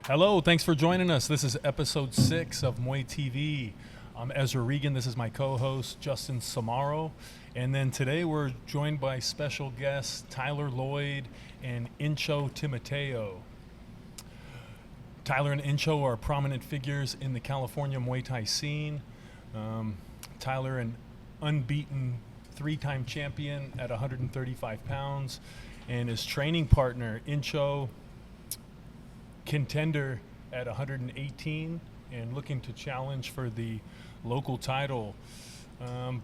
Hello, thanks for joining us. This is episode 6 of Muay TV. I'm Ezra Regan. This is my co-host, Justin Samaro. And then today we're joined by special guests Tylor Lloyd and Encho Timoteo. Tylor and Encho are prominent figures in the California Muay Thai scene. Tylor, an unbeaten 3-time champion at 135 pounds, and his training partner, Encho, contender at 118 and looking to challenge for the local title.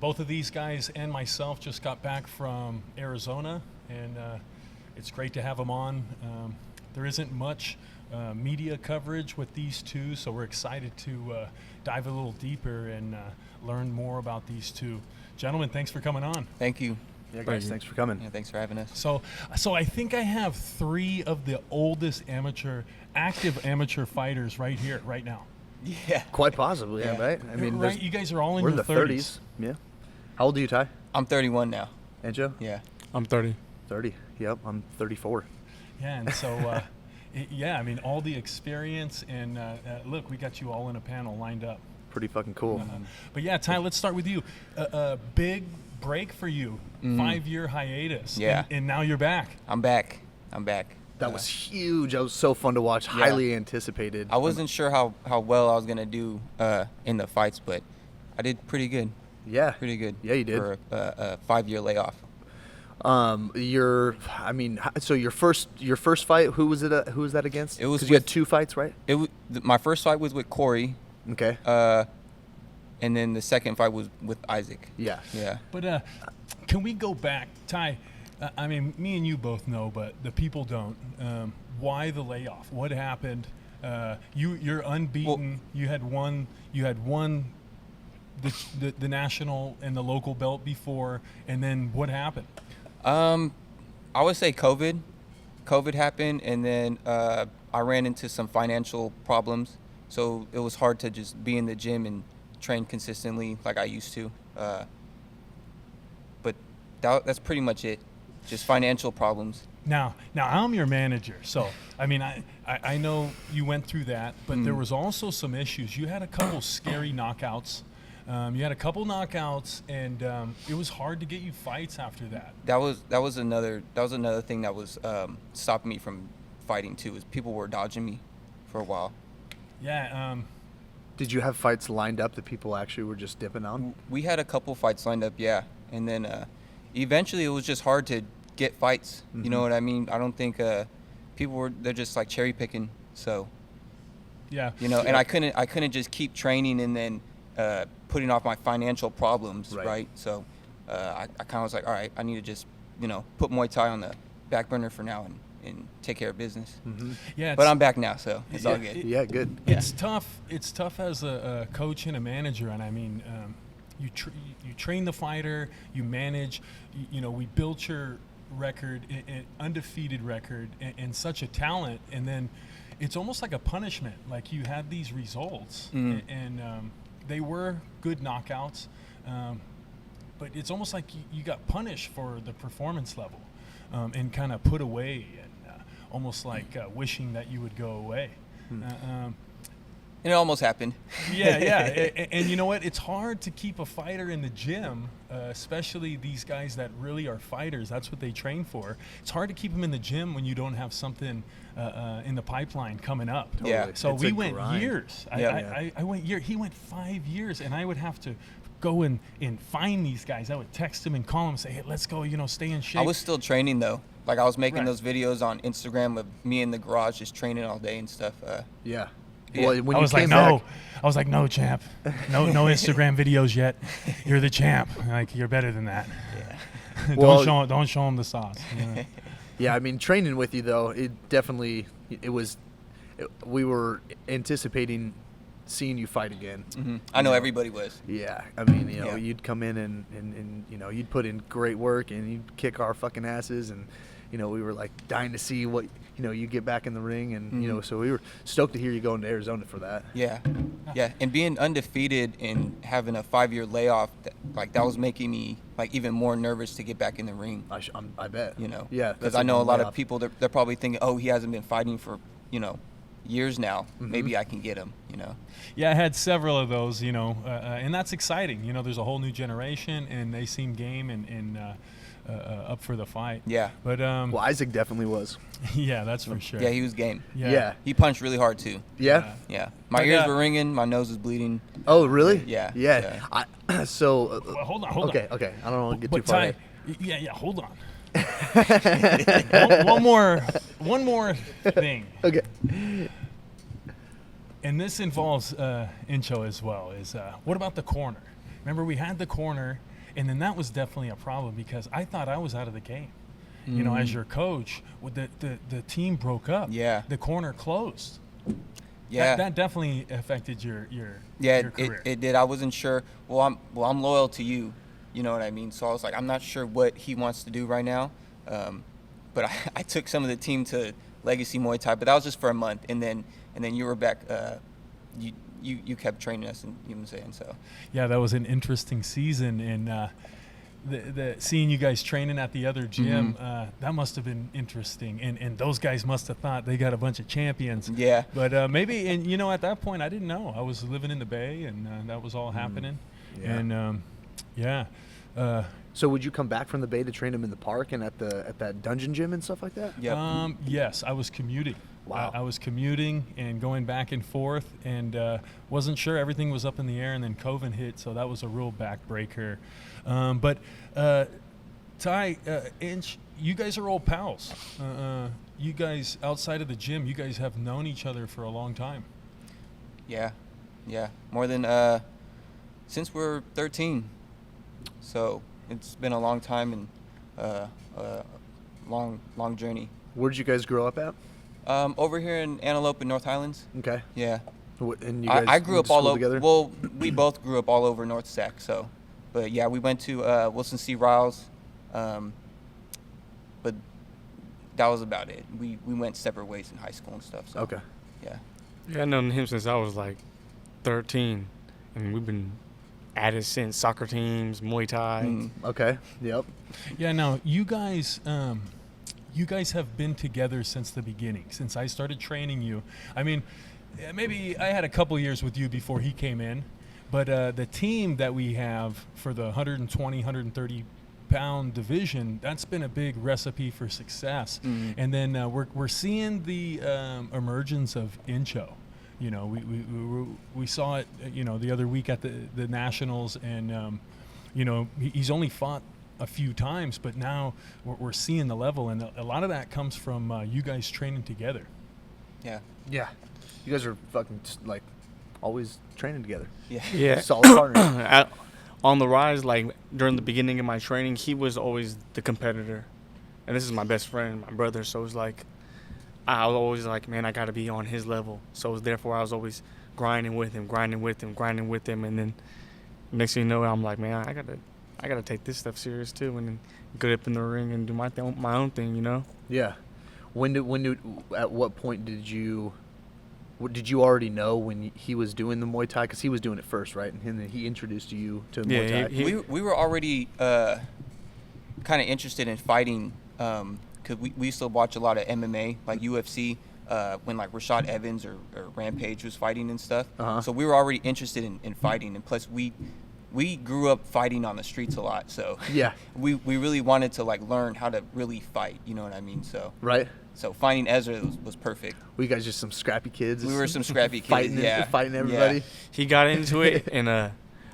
Both of these guys and myself just got back from Arizona, and it's great to have them on. There isn't much media coverage with these two, so we're excited to dive a little deeper and learn more about these two. Gentlemen, thanks for coming on. Thank you. Yeah, guys, thanks for coming. Yeah, thanks for having us. So I think I have 3 of the oldest active amateur fighters right here, right now. Yeah. Quite possibly, yeah, right? I mean, right, you guys are all in we're your in the 30s. Yeah. How old are you, Ty? I'm 31 now. Encho? Yeah. I'm 30. 30. Yep, I'm 34. Yeah, and so, I mean, all the experience, and look, we got you all in a panel lined up. Pretty fucking cool. But yeah, Ty, let's start with you. A big break for you, 5-year hiatus. Yeah. And now you're back. I'm back. That was huge. That was so fun to watch. Highly anticipated. I wasn't sure how well I was going to do in the fights, but I did pretty good. Yeah. Pretty good. Yeah, you did. For a 5-year layoff. So your first fight, who was that against? It was 'Cause you had with- 2 fights, right? My first fight was with Corey, Okay. and then the second fight was with Isaac. Yeah. Yeah. But can we go back, Ty? I mean, me and you both know, but the people don't. Why the layoff? What happened? You're unbeaten. You had won the national and the local belt before, and then what happened? I would say COVID. COVID happened, and then I ran into some financial problems. So it was hard to just be in the gym and train consistently like I used to. But that's pretty much it. Just financial problems. Now I'm your manager, so I mean I know you went through that, but there was also some issues. You had a couple scary knockouts. And it was hard to get you fights after that. That was another thing that was stopping me from fighting too. Is people were dodging me for a while. Yeah. Did you have fights lined up that people actually were just dipping on? We had a couple fights lined up, yeah, and then eventually it was just hard to get fights. You know what I mean? I don't think they're just like cherry picking. So Yeah. and I couldn't just keep training and then putting off my financial problems, right? So I kind of was like, all right, I need to just put Muay Thai on the back burner for now and take care of business. Yeah. But I'm back now, so it's all good. Yeah, good. It's tough. It's tough as a coach and a manager, and I mean, you train the fighter, you manage. We built your record, an undefeated record, and such a talent, and then it's almost like a punishment. Like you had these results, and they were good knockouts, but it's almost like you got punished for the performance level, and kind of put away, and almost like wishing that you would go away. And it almost happened. Yeah. And you know what? It's hard to keep a fighter in the gym, especially these guys that really are fighters. That's what they train for. It's hard to keep them in the gym when you don't have something in the pipeline coming up. Totally. Yeah. So It's we a went grind. years. Yeah. I went years. He went 5 years, and I would have to go and find these guys. I would text them and call them and say, hey, let's go, stay in shape. I was still training though. Like I was making Right. those videos on Instagram of me in the garage just training all day and stuff. Yeah. Yeah. Well, when I you was like, came no. back, I was like, no, champ. No Instagram videos yet. You're the champ. Like, you're better than that. Yeah. Well- don't show him the sauce. Yeah, I mean, training with you though, we were anticipating seeing you fight again. I know everybody was. Yeah, I mean, Yeah. you'd come in and you'd put in great work and you'd kick our fucking asses, and we were like dying to see what you get back in the ring, and so we were stoked to hear you going to Arizona for that. Yeah. And being undefeated and having a 5-year layoff, that was making me like even more nervous to get back in the ring. I bet. Yeah, Yeah, because that's I know a long lot layoff. of people they're probably thinking, oh, he hasn't been fighting for years now. Maybe I can get him. Yeah, I had several of those, and that's exciting. There's a whole new generation, and they seem game and up for the fight. Yeah. But Well, Isaac definitely was. yeah, that's for sure. Yeah, he was game. Yeah. He punched really hard too. Yeah. Yeah. My But, ears were ringing. My nose was bleeding. Oh, really? Yeah. Yeah. So. Well, hold on. Okay. I don't want to get too But far. Ty, yeah, hold on. one more thing. Okay. And this involves Encho as well. What about the corner? Remember, we had the corner, and then that was definitely a problem because I thought I was out of the game. As your coach, the team broke up. Yeah. The corner closed. Yeah. That definitely affected your career. It did. I wasn't sure. I'm loyal to you. You know what I mean? So I was like, I'm not sure what he wants to do right now. But I took some of the team to Legacy Muay Thai, but that was just for a month, and then you were back. You kept training us, and you know what I'm saying. So Yeah, that was an interesting season, and the seeing you guys training at the other gym, that must have been interesting, and those guys must have thought they got a bunch of champions. Yeah. But maybe, and at that point I didn't know. I was living in the Bay, and that was all happening. Yeah. And yeah. So would you come back from the Bay to train him in the park and at that dungeon gym and stuff like that? Yep. Yes, I was commuting. Wow. I was commuting and going back and forth, and wasn't sure. Everything was up in the air, and then COVID hit, so that was a real backbreaker. But Ty, Inch, you guys are old pals. You guys, outside of the gym, you guys have known each other for a long time. Yeah. More than since we were 13. So it's been a long time and long journey. Where did you guys grow up at? Over here in Antelope in North Highlands. Okay. Yeah. And you guys I grew went up to all school over. together? Well, we both grew up all over North Sac. So, but yeah, we went to Wilson C. Riles, but that was about it. We went separate ways in high school and stuff. So. Okay. Yeah. Yeah, I've known him since I was like 13, and we've been at it since. Soccer teams, Muay Thai. Okay. Yep. Yeah. Now you guys have been together since the beginning, since I started training you. I mean, maybe I had a couple years with you before he came in, but the team that we have for the 120, 130 pound division, that's been a big recipe for success. And then we're seeing the emergence of Encho. We saw it, the other week at the Nationals, and he's only fought a few times, but now we're seeing the level, and a lot of that comes from you guys training together. Yeah. Yeah. You guys are fucking like always training together. Yeah. Yeah. Solid partner. On the rise, like during the beginning of my training, he was always the competitor, and this is my best friend, my brother. So it's like I was always like, man, I got to be on his level. So therefore, I was always grinding with him, and then next thing you know, I'm like, man, I gotta take this stuff serious too, and then get up in the ring and do my own thing, Yeah. At what point did you already know when he was doing the Muay Thai? Because he was doing it first, right? And then he introduced you to Muay Thai. We were already kind of interested in fighting because we used to watch a lot of MMA, like UFC, when like Rashad Evans or Rampage was fighting and stuff. So we were already interested in fighting, and plus we grew up fighting on the streets a lot, so Yeah. we really wanted to like learn how to really fight, you know what I mean? So Right. So finding Ezra was perfect. We guys just some scrappy kids. We were some scrappy kids, fighting everybody. Yeah. He got into it, and I'd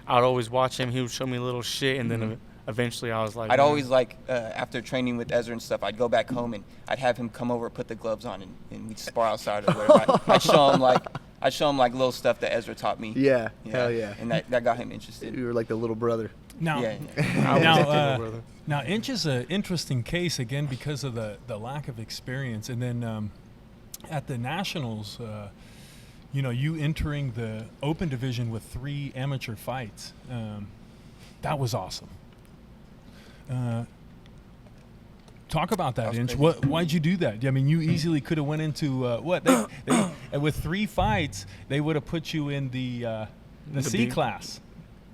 always watch him. He would show me a little shit, and then eventually I was like, I'd always like after training with Ezra and stuff, I'd go back home and I'd have him come over, put the gloves on, and we'd spar outside or whatever. I'd show him like little stuff that Ezra taught me. Yeah. Hell yeah. And that got him interested. You were like the little brother. Now, Yeah. now Inch is an interesting case again because of the lack of experience, and then at the Nationals, you entering the open division with 3 amateur fights, that was awesome. Talk about that, Inch. Why'd you do that? I mean, you easily could have went into they with 3 fights, they would have put you in the C class.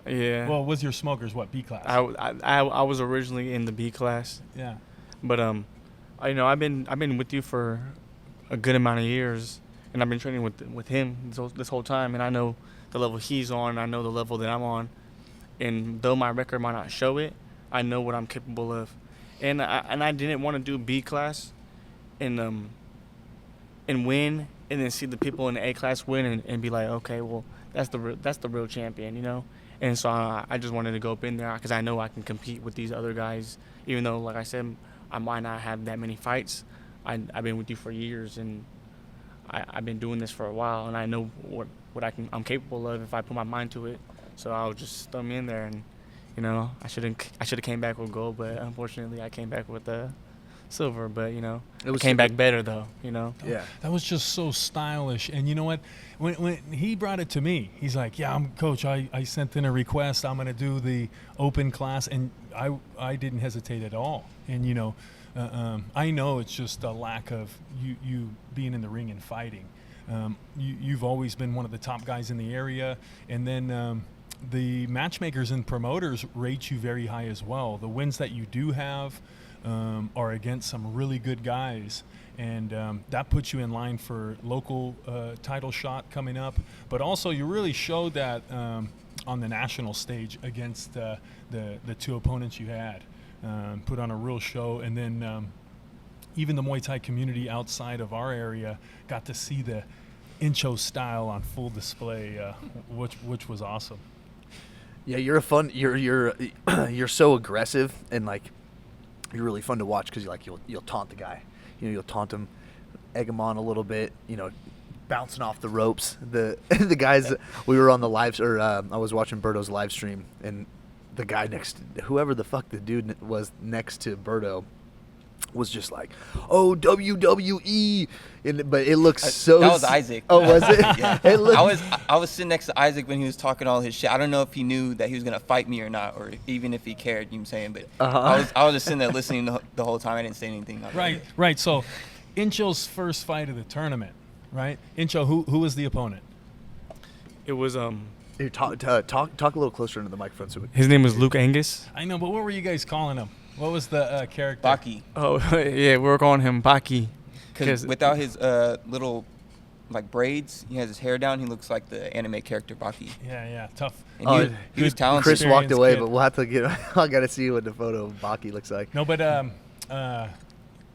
Yeah. Well, was your smokers what, B class? I was originally in the B class. Yeah. But I've been with you for a good amount of years, and I've been training with him this whole time, and I know the level he's on. I know the level that I'm on, and though my record might not show it, I know what I'm capable of. And I didn't want to do B class, and win, and then see the people in the A class win, and be like, okay, well, that's the real champion, you know. And so I just wanted to go up in there because I know I can compete with these other guys, even though, like I said, I might not have that many fights. I've been with you for years, and I've been doing this for a while, and I know what I'm capable of if I put my mind to it. So I'll just throw me in there, and you know, I should have came back with gold, but unfortunately I came back with silver. But you know, I came back better though. You know. Yeah. That was just so stylish. And you know what? When he brought it to me, he's like, "Yeah, I'm coach. I sent in a request. I'm gonna do the open class," and I didn't hesitate at all. And you know, I know it's just a lack of you being in the ring and fighting. You've always been one of the top guys in the area, and then the matchmakers and promoters rate you very high as well. The wins that you do have are against some really good guys, and that puts you in line for local title shot coming up. But also, you really showed that on the national stage against the two opponents you had. Put on a real show, and then even the Muay Thai community outside of our area got to see the Encho style on full display, which was awesome. Yeah, you're so aggressive, and like you're really fun to watch because you'll taunt the guy, you know, you'll taunt him, egg him on a little bit, you know, bouncing off the ropes. The guys, we were on the I was watching Berto's live stream, and the guy whoever the fuck the dude was next to Berto was just like, "Oh, WWE," but it looks so. That was Isaac. Oh, was it? Yeah. It looked, I was sitting next to Isaac when he was talking all his shit. I don't know if he knew that he was gonna fight me or not, or even if he cared. You know what I'm saying? But I was just sitting there listening the whole time. I didn't say anything. Right. So, Encho's first fight of the tournament, right? Encho, who was the opponent? It was Here, talk a little closer into the microphone. his name was Luke Angus. I know, but what were you guys calling him? What was the character? Baki. Oh yeah, we were calling him Baki. Because without his little like braids, he has his hair down. He looks like the anime character Baki. Yeah, tough. And he was talented. Chris walked away, kid. but we'll have to get. I gotta see what the photo of Baki looks like. No, but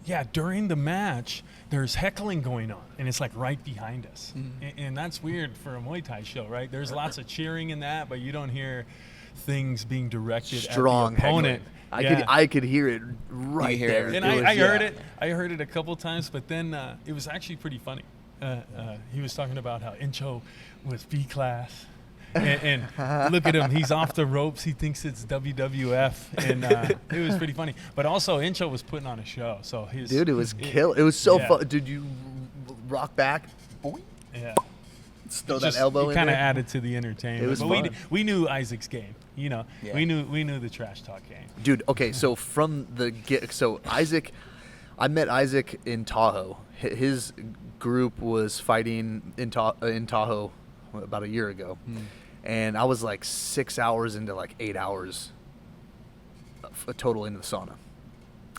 yeah, during the match, there's heckling going on, and it's like right behind us, and that's weird for a Muay Thai show, right? There's lots of cheering in that, but you don't hear things being directed Strong at the opponent. I could hear it right there. And I heard it. I heard it a couple times, but then it was actually pretty funny. He was talking about how Encho was B class. And look at him, he's off the ropes. He thinks it's WWF, and it was pretty funny. But also, Encho was putting on a show. So dude, it was It was so fun. Did you rock back? Boing. Yeah. Throw that elbow in kind of there. added to the entertainment. It was fun. We knew Isaac's game. You know, Yeah. we knew the trash talk game. Dude, okay, so Isaac, I met Isaac in Tahoe. His group was fighting in Tahoe about a year ago. And I was like 6 hours into like 8 hours total into the sauna.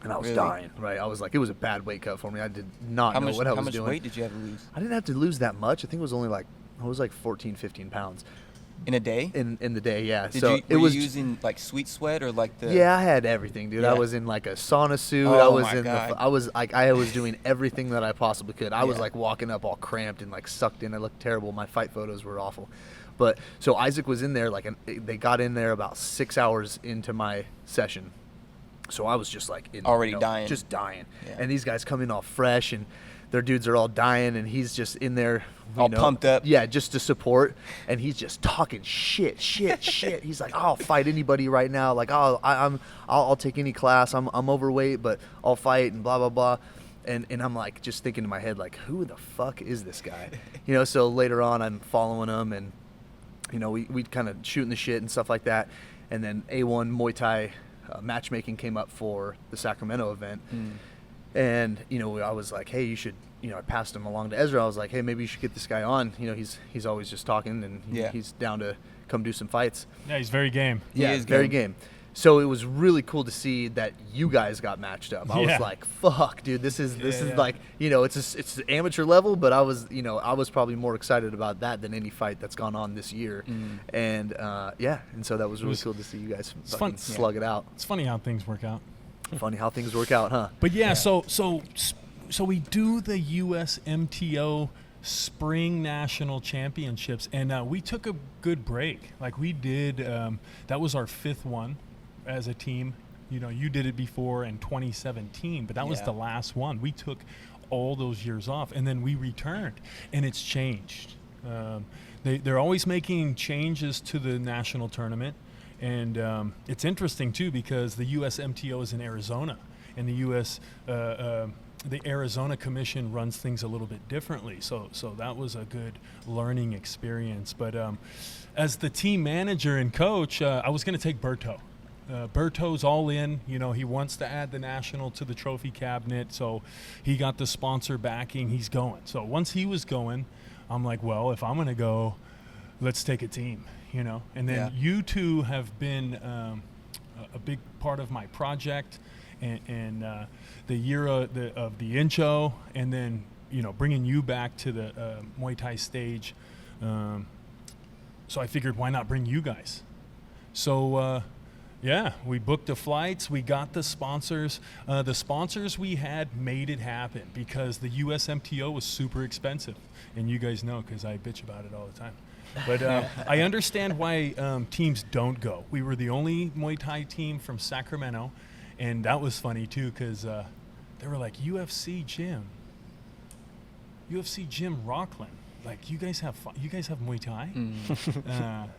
And I was dying, right? I was like, it was a bad weight cut for me. I did not know what I was doing. How much weight did you have to lose? I didn't have to lose that much. I think it was only like, 14, 15 pounds. In a day? In the day, yeah. Were you using like sweet sweat or like the? Yeah, I had everything, dude. Yeah. I was in like a sauna suit. Oh, I was doing everything that I possibly could. I was like walking up all cramped and like sucked in. I looked terrible. My fight photos were awful. But so Isaac was in there they got in there about 6 hours into my session. So I was just like dying. Just dying. Yeah. And these guys come in all fresh and their dudes are all dying and he's just in there all pumped up. Yeah, just to support, and he's just talking shit. He's like, I'll fight anybody right now. Like, I'll take any class. I'm overweight, but I'll fight and blah blah blah. And I'm like just thinking in my head like, who the fuck is this guy? You know. So later on, I'm following him, and you know, we kind of shooting the shit and stuff like that. And then A1 Muay Thai matchmaking came up for the Sacramento event. And, you know, I was like, hey, you should, you know, I passed him along to Ezra. I was like, hey, maybe you should get this guy on. You know, he's always just talking, and he's down to come do some fights. Yeah, he's very game. Yeah, He is very game. game. So it was really cool to see that you guys got matched up. I was Yeah. like, "Fuck, dude, this is Yeah. like, you know, it's the amateur level, but I was probably more excited about that than any fight that's gone on this year." And and so that was really cool to see you guys fucking slug it out. It's funny how things work out. Funny how things work out, huh? But yeah, so we do the USMTO Spring National Championships, and we took a good break. Like we did, that was our 5th one as a team. You know, you did it before in 2017, but that was the last one. We took all those years off, and then we returned, and it's changed. They're always making changes to the national tournament, and it's interesting too because the USMTO is in Arizona, and the Arizona Commission runs things a little bit differently. So that was a good learning experience. But as the team manager and coach, I was going to take Berto. Berto's all in. You know, he wants to add the national to the trophy cabinet. So he got the sponsor backing. He's going. So once he was going, I'm like, well, if I'm going to go, let's take a team, you know. And then you two have been a big part of my project. And the year of the Encho, and then, you know, bringing you back to the Muay Thai stage. So I figured, why not bring you guys? So, we booked the flights. We got the sponsors. The sponsors we had made it happen because the USMTO was super expensive. And you guys know because I bitch about it all the time. But I understand why teams don't go. We were the only Muay Thai team from Sacramento. And that was funny too, because they were like, UFC gym Rockland. Like, you guys have Muay Thai? And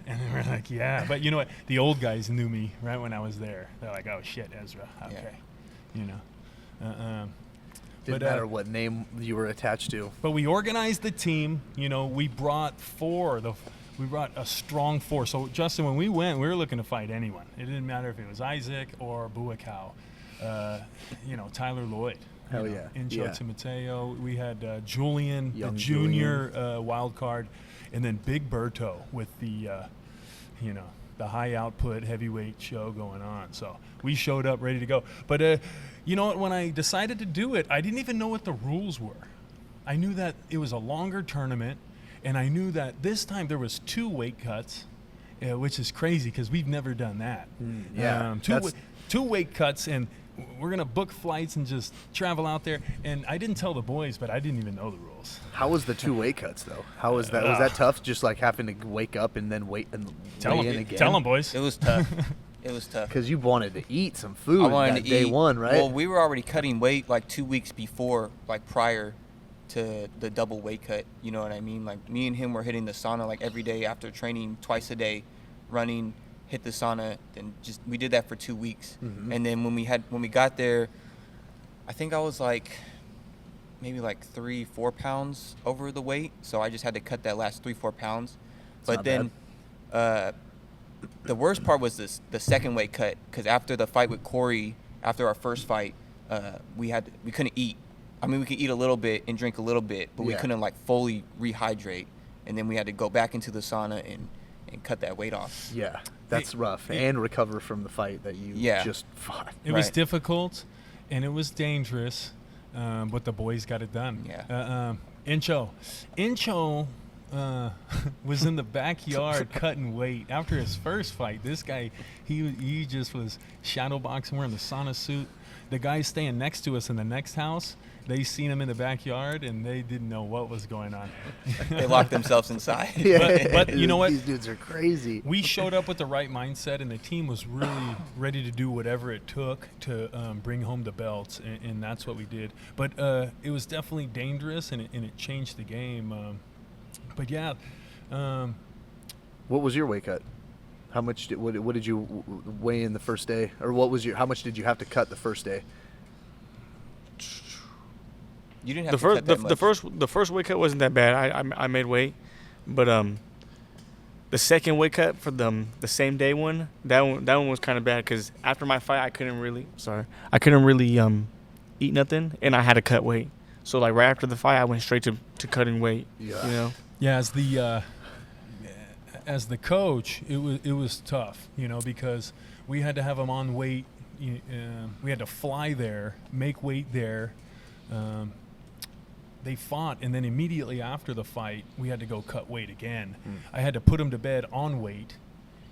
they were like, yeah. But you know what? The old guys knew me right when I was there. They're like, oh shit, Ezra. Okay, you know. Didn't matter what name you were attached to. But we organized the team. You know, we brought we brought a strong 4. So, Justin, when we went, we were looking to fight anyone. It didn't matter if it was Isaac or Buakaw. You know, Tylor Lloyd. Hell yeah. Encho Timoteo. We had Julian, Young the junior wild card. And then Big Berto with the, the high output heavyweight show going on. So we showed up ready to go. But, you know what, when I decided to do it, I didn't even know what the rules were. I knew that it was a longer tournament. And I knew that this time there was 2 weight cuts, which is crazy because we've never done that. Two weight cuts, and we're going to book flights and just travel out there. And I didn't tell the boys, but I didn't even know the rules. How was the 2 weight cuts, though? How was that? Was that tough, just like having to wake up and then wait and weigh in again? Tell them, boys. It was tough. It was tough. Because you wanted to eat some food I wanted that to day eat. one, right? Well, we were already cutting weight like 2 weeks before, like prior to the double weight cut. You know what I mean? Like, me and him were hitting the sauna like every day after training, twice a day, running, hit the sauna, and just we did that for 2 weeks. And then when we got there, I think I was like maybe like 3-4 pounds over the weight, so I just had to cut that last 3-4 pounds. But then the worst part was the second weight cut, because after the fight with Corey, after our first fight, we couldn't eat. I mean, we could eat a little bit and drink a little bit, but we couldn't like fully rehydrate. And then we had to go back into the sauna and cut that weight off. Yeah, that's rough. And recover from the fight that you just fought. It was difficult, and it was dangerous, but the boys got it done. Yeah. Encho was in the backyard cutting weight. After his first fight, this guy, he just was shadow boxing, wearing the sauna suit. The guys staying next to us in the next house, they seen him in the backyard, and they didn't know what was going on. They locked themselves inside. But you know what? These dudes are crazy. We showed up with the right mindset, and the team was really ready to do whatever it took to bring home the belts, and that's what we did. But it was definitely dangerous, and it changed the game. But yeah. What was your weight cut? How much? What did you weigh in the first day, or how much did you have to cut the first day? You didn't have to cut that much. The first weight cut wasn't that bad. I made weight, but the second weight cut for the same day one, that one was kind of bad because after my fight I couldn't really eat nothing, and I had to cut weight. So like right after the fight I went straight to cutting weight. Yeah. You know. Yeah, as the coach, it was tough, because we had to have him on weight. We had to fly there, make weight there. They fought, and then immediately after the fight, we had to go cut weight again. I had to put him to bed on weight,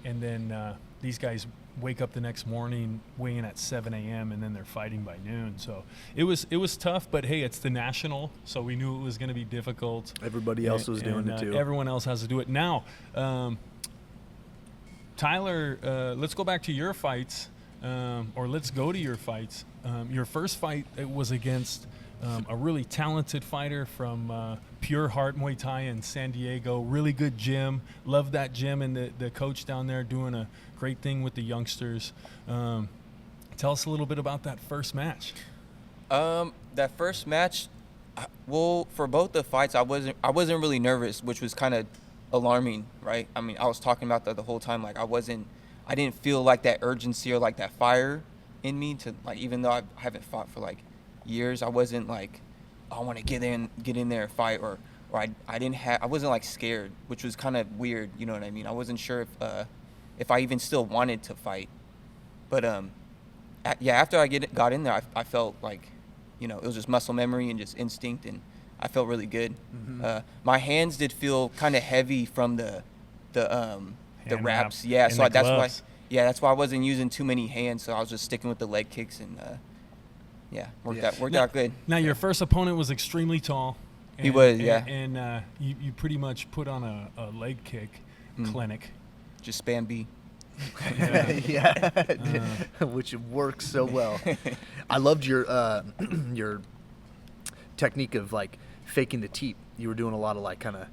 and then these guys wake up the next morning, weigh in at 7 a.m., and then they're fighting by noon. So it was tough, but hey, it's the national, so we knew it was going to be difficult. Everybody else was doing it too. Everyone else has to do it. Now, Tylor, let's go back to your fights, or let's go to your fights. Your first fight, it was against a really talented fighter from Pure Heart Muay Thai in San Diego. Really good gym. Love that gym, and the coach down there doing a great thing with the youngsters. Tell us a little bit about that first match. That first match, well, for both the fights, I wasn't really nervous, which was kind of alarming, right? I mean, I was talking about that the whole time. Like, I didn't feel like that urgency or like that fire in me to, like, even though I haven't fought for like years, I wasn't like, I want to get in there and fight, or I wasn't like scared, which was kind of weird, you know what I mean? I wasn't sure if I even still wanted to fight, but after I got in there, I felt like, it was just muscle memory and just instinct, and I felt really good. My hands did feel kind of heavy from the wraps, yeah. So that's why I wasn't using too many hands. So I was just sticking with the leg kicks, and worked out good. Now, your first opponent was extremely tall. He was, yeah. And you pretty much put on a leg kick clinic. Just spam B. Which works so well. I loved your your technique of like faking the teep. You were doing a lot of like kind of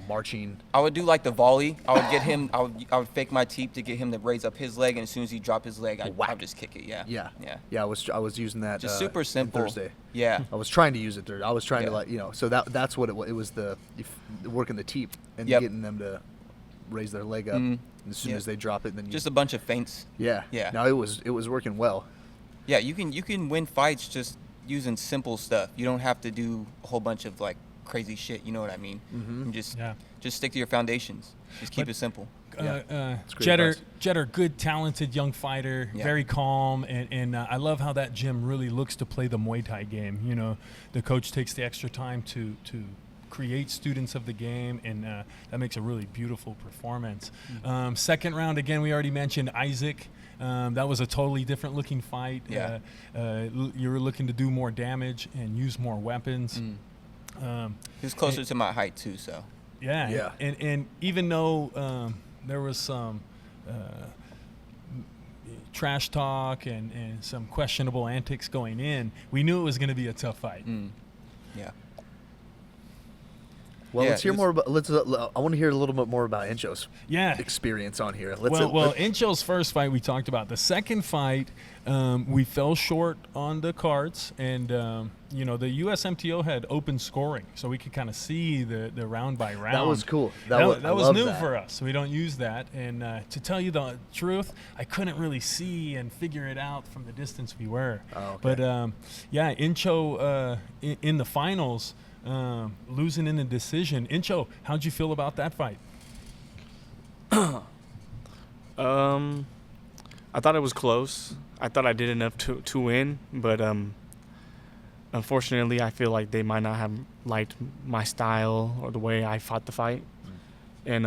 marching. I would do like the volley. I would get him. I would fake my teep to get him to raise up his leg, and as soon as he dropped his leg, I would just kick it. Yeah. I was using that. Just super simple. Thursday. Yeah. I was trying to use it Thursday. I was trying to so that's what it was. It was the working the teep and getting them to raise their leg up. And as soon as they drop it, then just a bunch of feints. Yeah. No, it was working well. Yeah, you can win fights just using simple stuff. You don't have to do a whole bunch of like crazy shit, you know what I mean? And just stick to your foundations. Just keep it simple. Jetter, good, talented young fighter, very calm, and I love how that gym really looks to play the Muay Thai game. The coach takes the extra time to create students of the game, and that makes a really beautiful performance. Second round, again, we already mentioned Isaac. That was a totally different looking fight. You were looking to do more damage and use more weapons. He was closer to my height too, so. Yeah. And even though there was some trash talk and some questionable antics going in, we knew it was going to be a tough fight. Yeah. Well, let's hear more about. I want to hear a little bit more about Encho's experience on here. Encho's first fight we talked about. The second fight, we fell short on the cards, and the USMTO had open scoring, so we could kind of see the round by round. That was cool. That was new for us. We don't use that, and to tell you the truth, I couldn't really see and figure it out from the distance we were. Oh, okay. But Encho in the finals. Losing in the decision. Encho, how'd you feel about that fight? I thought it was close. I thought I did enough to win, but unfortunately, I feel like they might not have liked my style or the way I fought the fight, and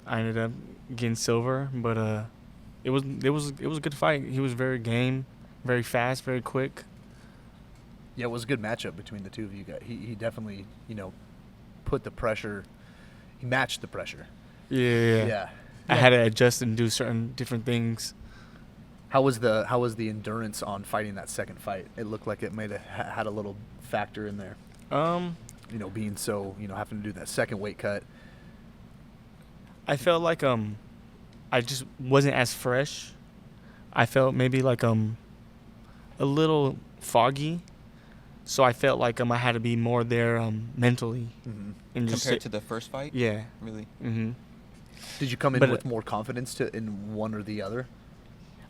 I ended up getting silver. But it was a good fight. He was very game, very fast, very quick. Yeah, it was a good matchup between the two of you guys. He definitely, put the pressure. He matched the pressure. Yeah. I had to adjust and do certain different things. How was the endurance on fighting that second fight? It looked like it might have had a little factor in there. Being so, having to do that second weight cut. I felt like I just wasn't as fresh. I felt maybe like a little foggy. So I felt like I had to be more there mentally. And just compared to the first fight? Yeah. Really? Did you come in with more confidence in one or the other?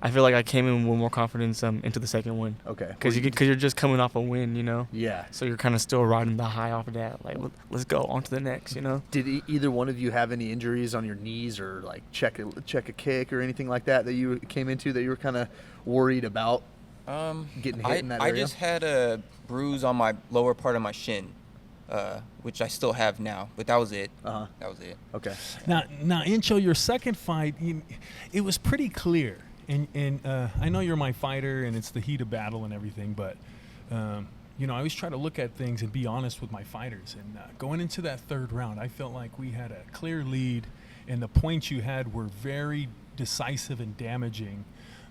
I feel like I came in with more confidence into the second one. Okay. Because you're just coming off a win, you know. Yeah. So you're kind of still riding the high off of that. Like, let's go on to the next, you know. Did either one of you have any injuries on your knees or like check a kick or anything like that you came into that you were kind of worried about getting hit in that area? I just had a bruise on my lower part of my shin, which I still have now, but that was it. Uh-huh. That was it. Okay. Now, Encho, your second fight, it was pretty clear. And I know you're my fighter, and it's the heat of battle and everything, but I always try to look at things and be honest with my fighters. And going into that third round, I felt like we had a clear lead, and the points you had were very decisive and damaging.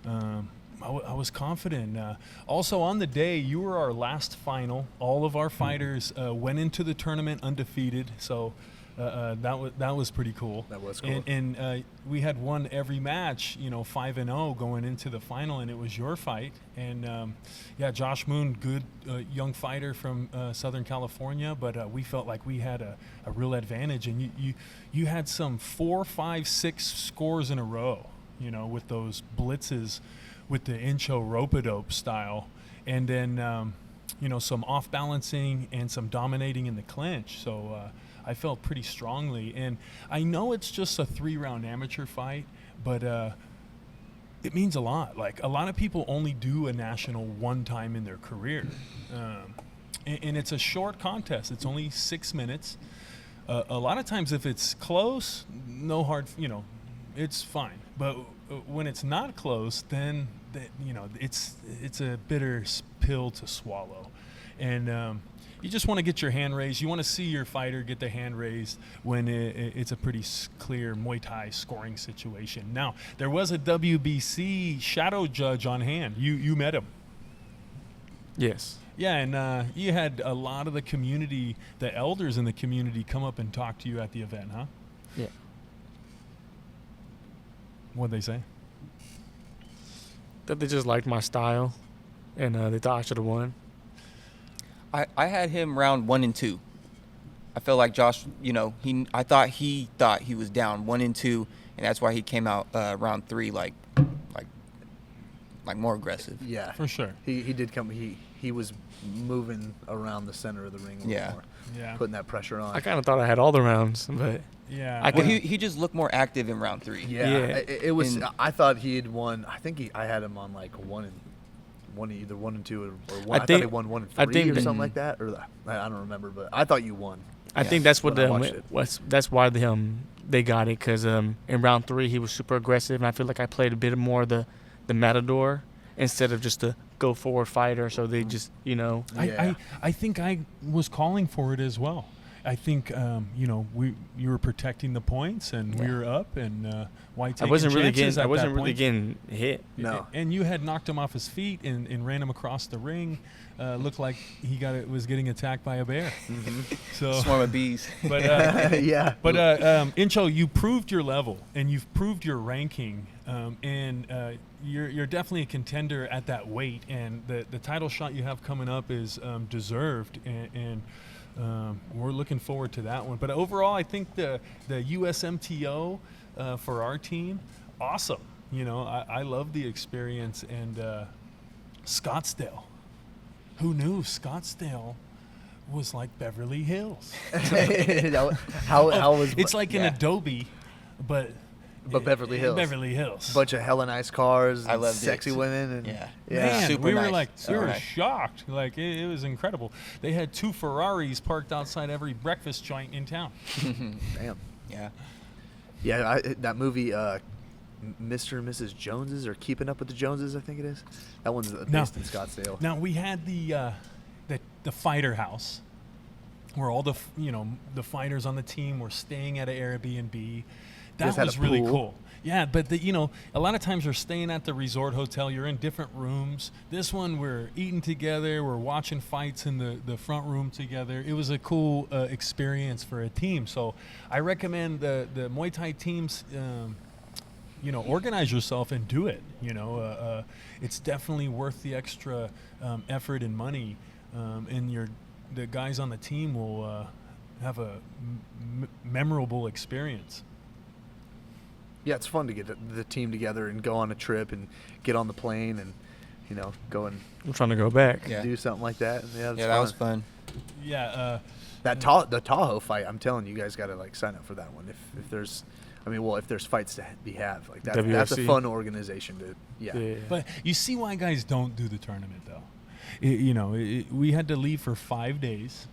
I was confident. Also, on the day, you were our last final. All of our fighters went into the tournament undefeated, so that was pretty cool. That was cool. And we had won every match, 5-0 going into the final, and it was your fight. And Josh Moon, good young fighter from Southern California, but we felt like we had a real advantage. And you had some 4, 5, 6 scores in a row, with those blitzes with the Encho rope-a-dope style, and then some off balancing and some dominating in the clinch. So I felt pretty strongly, and I know it's just a 3-round amateur fight, but it means a lot. Like, a lot of people only do a national one time in their career, and it's a short contest. It's only 6 minutes. A lot of times, if it's close, no hard, it's fine. But when it's not close, then it's a bitter pill to swallow, and you just want to get your hand raised. You want to see your fighter get their hand raised when it's a pretty clear Muay Thai scoring situation. Now, there was a WBC shadow judge on hand. You met him. Yes. Yeah, and you had a lot of the community, the elders in the community, come up and talk to you at the event, huh? Yeah. What'd they say? That they just liked my style, and they thought I should have won. I had him round 1 and 2. I felt like Josh, I thought he was down 1 and 2, and that's why he came out round 3 like more aggressive. Yeah, for sure. He did come. He was moving around the center of the ring a little more. Yeah, putting that pressure on. I kind of thought I had all the rounds, but yeah. Well, he just looked more active in round 3. Yeah. It was. I thought he had won. I think I had him on like either 1 and 2 or 1. I thought he won 1 and 3 or something like that. Or I don't remember, but I thought you won. I think that's what that's why they got it, because in round 3 he was super aggressive, and I feel like I played a bit more the matador instead of just a go forward fighter. So they just I think I was calling for it as well. I think you were protecting the points, and we were up, and why take chances I wasn't really getting hit. No. And you had knocked him off his feet and ran him across the ring. Looked like he was getting attacked by a bear. Mm-hmm. So swarm of bees. But yeah. But Encho, you proved your level, and you've proved your ranking, and you're definitely a contender at that weight. And the title shot you have coming up is deserved, and we're looking forward to that one. But overall, I think the USMTO for our team, awesome. I love the experience, and Scottsdale. Who knew Scottsdale was like Beverly Hills? how was it's like an Adobe, but Beverly Hills. Beverly Hills. Bunch of hella nice cars. I loved sexy it. women. And Man, super we were nice. like, So we were nice. shocked. Like it was incredible. They had 2 Ferraris parked outside every breakfast joint in town. Damn. Yeah. Yeah, that movie, Mr. and Mrs. Joneses, or Keeping Up with the Joneses, I think it is. That one's based in Scottsdale. Now we had the fighter house, where all the fighters on the team were staying at an Airbnb. That was really cool. Yeah, but a lot of times you're staying at the resort hotel. You're in different rooms. This one, we're eating together. We're watching fights in the front room together. It was a cool experience for a team. So I recommend the Muay Thai teams, organize yourself and do it. It's definitely worth the extra effort and money, and the guys on the team will have a memorable experience. Yeah, it's fun to get the team together and go on a trip and get on the plane and, go and I'm trying to go back. Yeah. do something like that. Yeah, Yeah, that was fun. Yeah. The Tahoe fight, I'm telling you, guys got to like sign up for that one. If there's, if there's fights to be had, like that's a WFC. fun organization to. Yeah. But you see why guys don't do the tournament though. We had to leave for 5 days.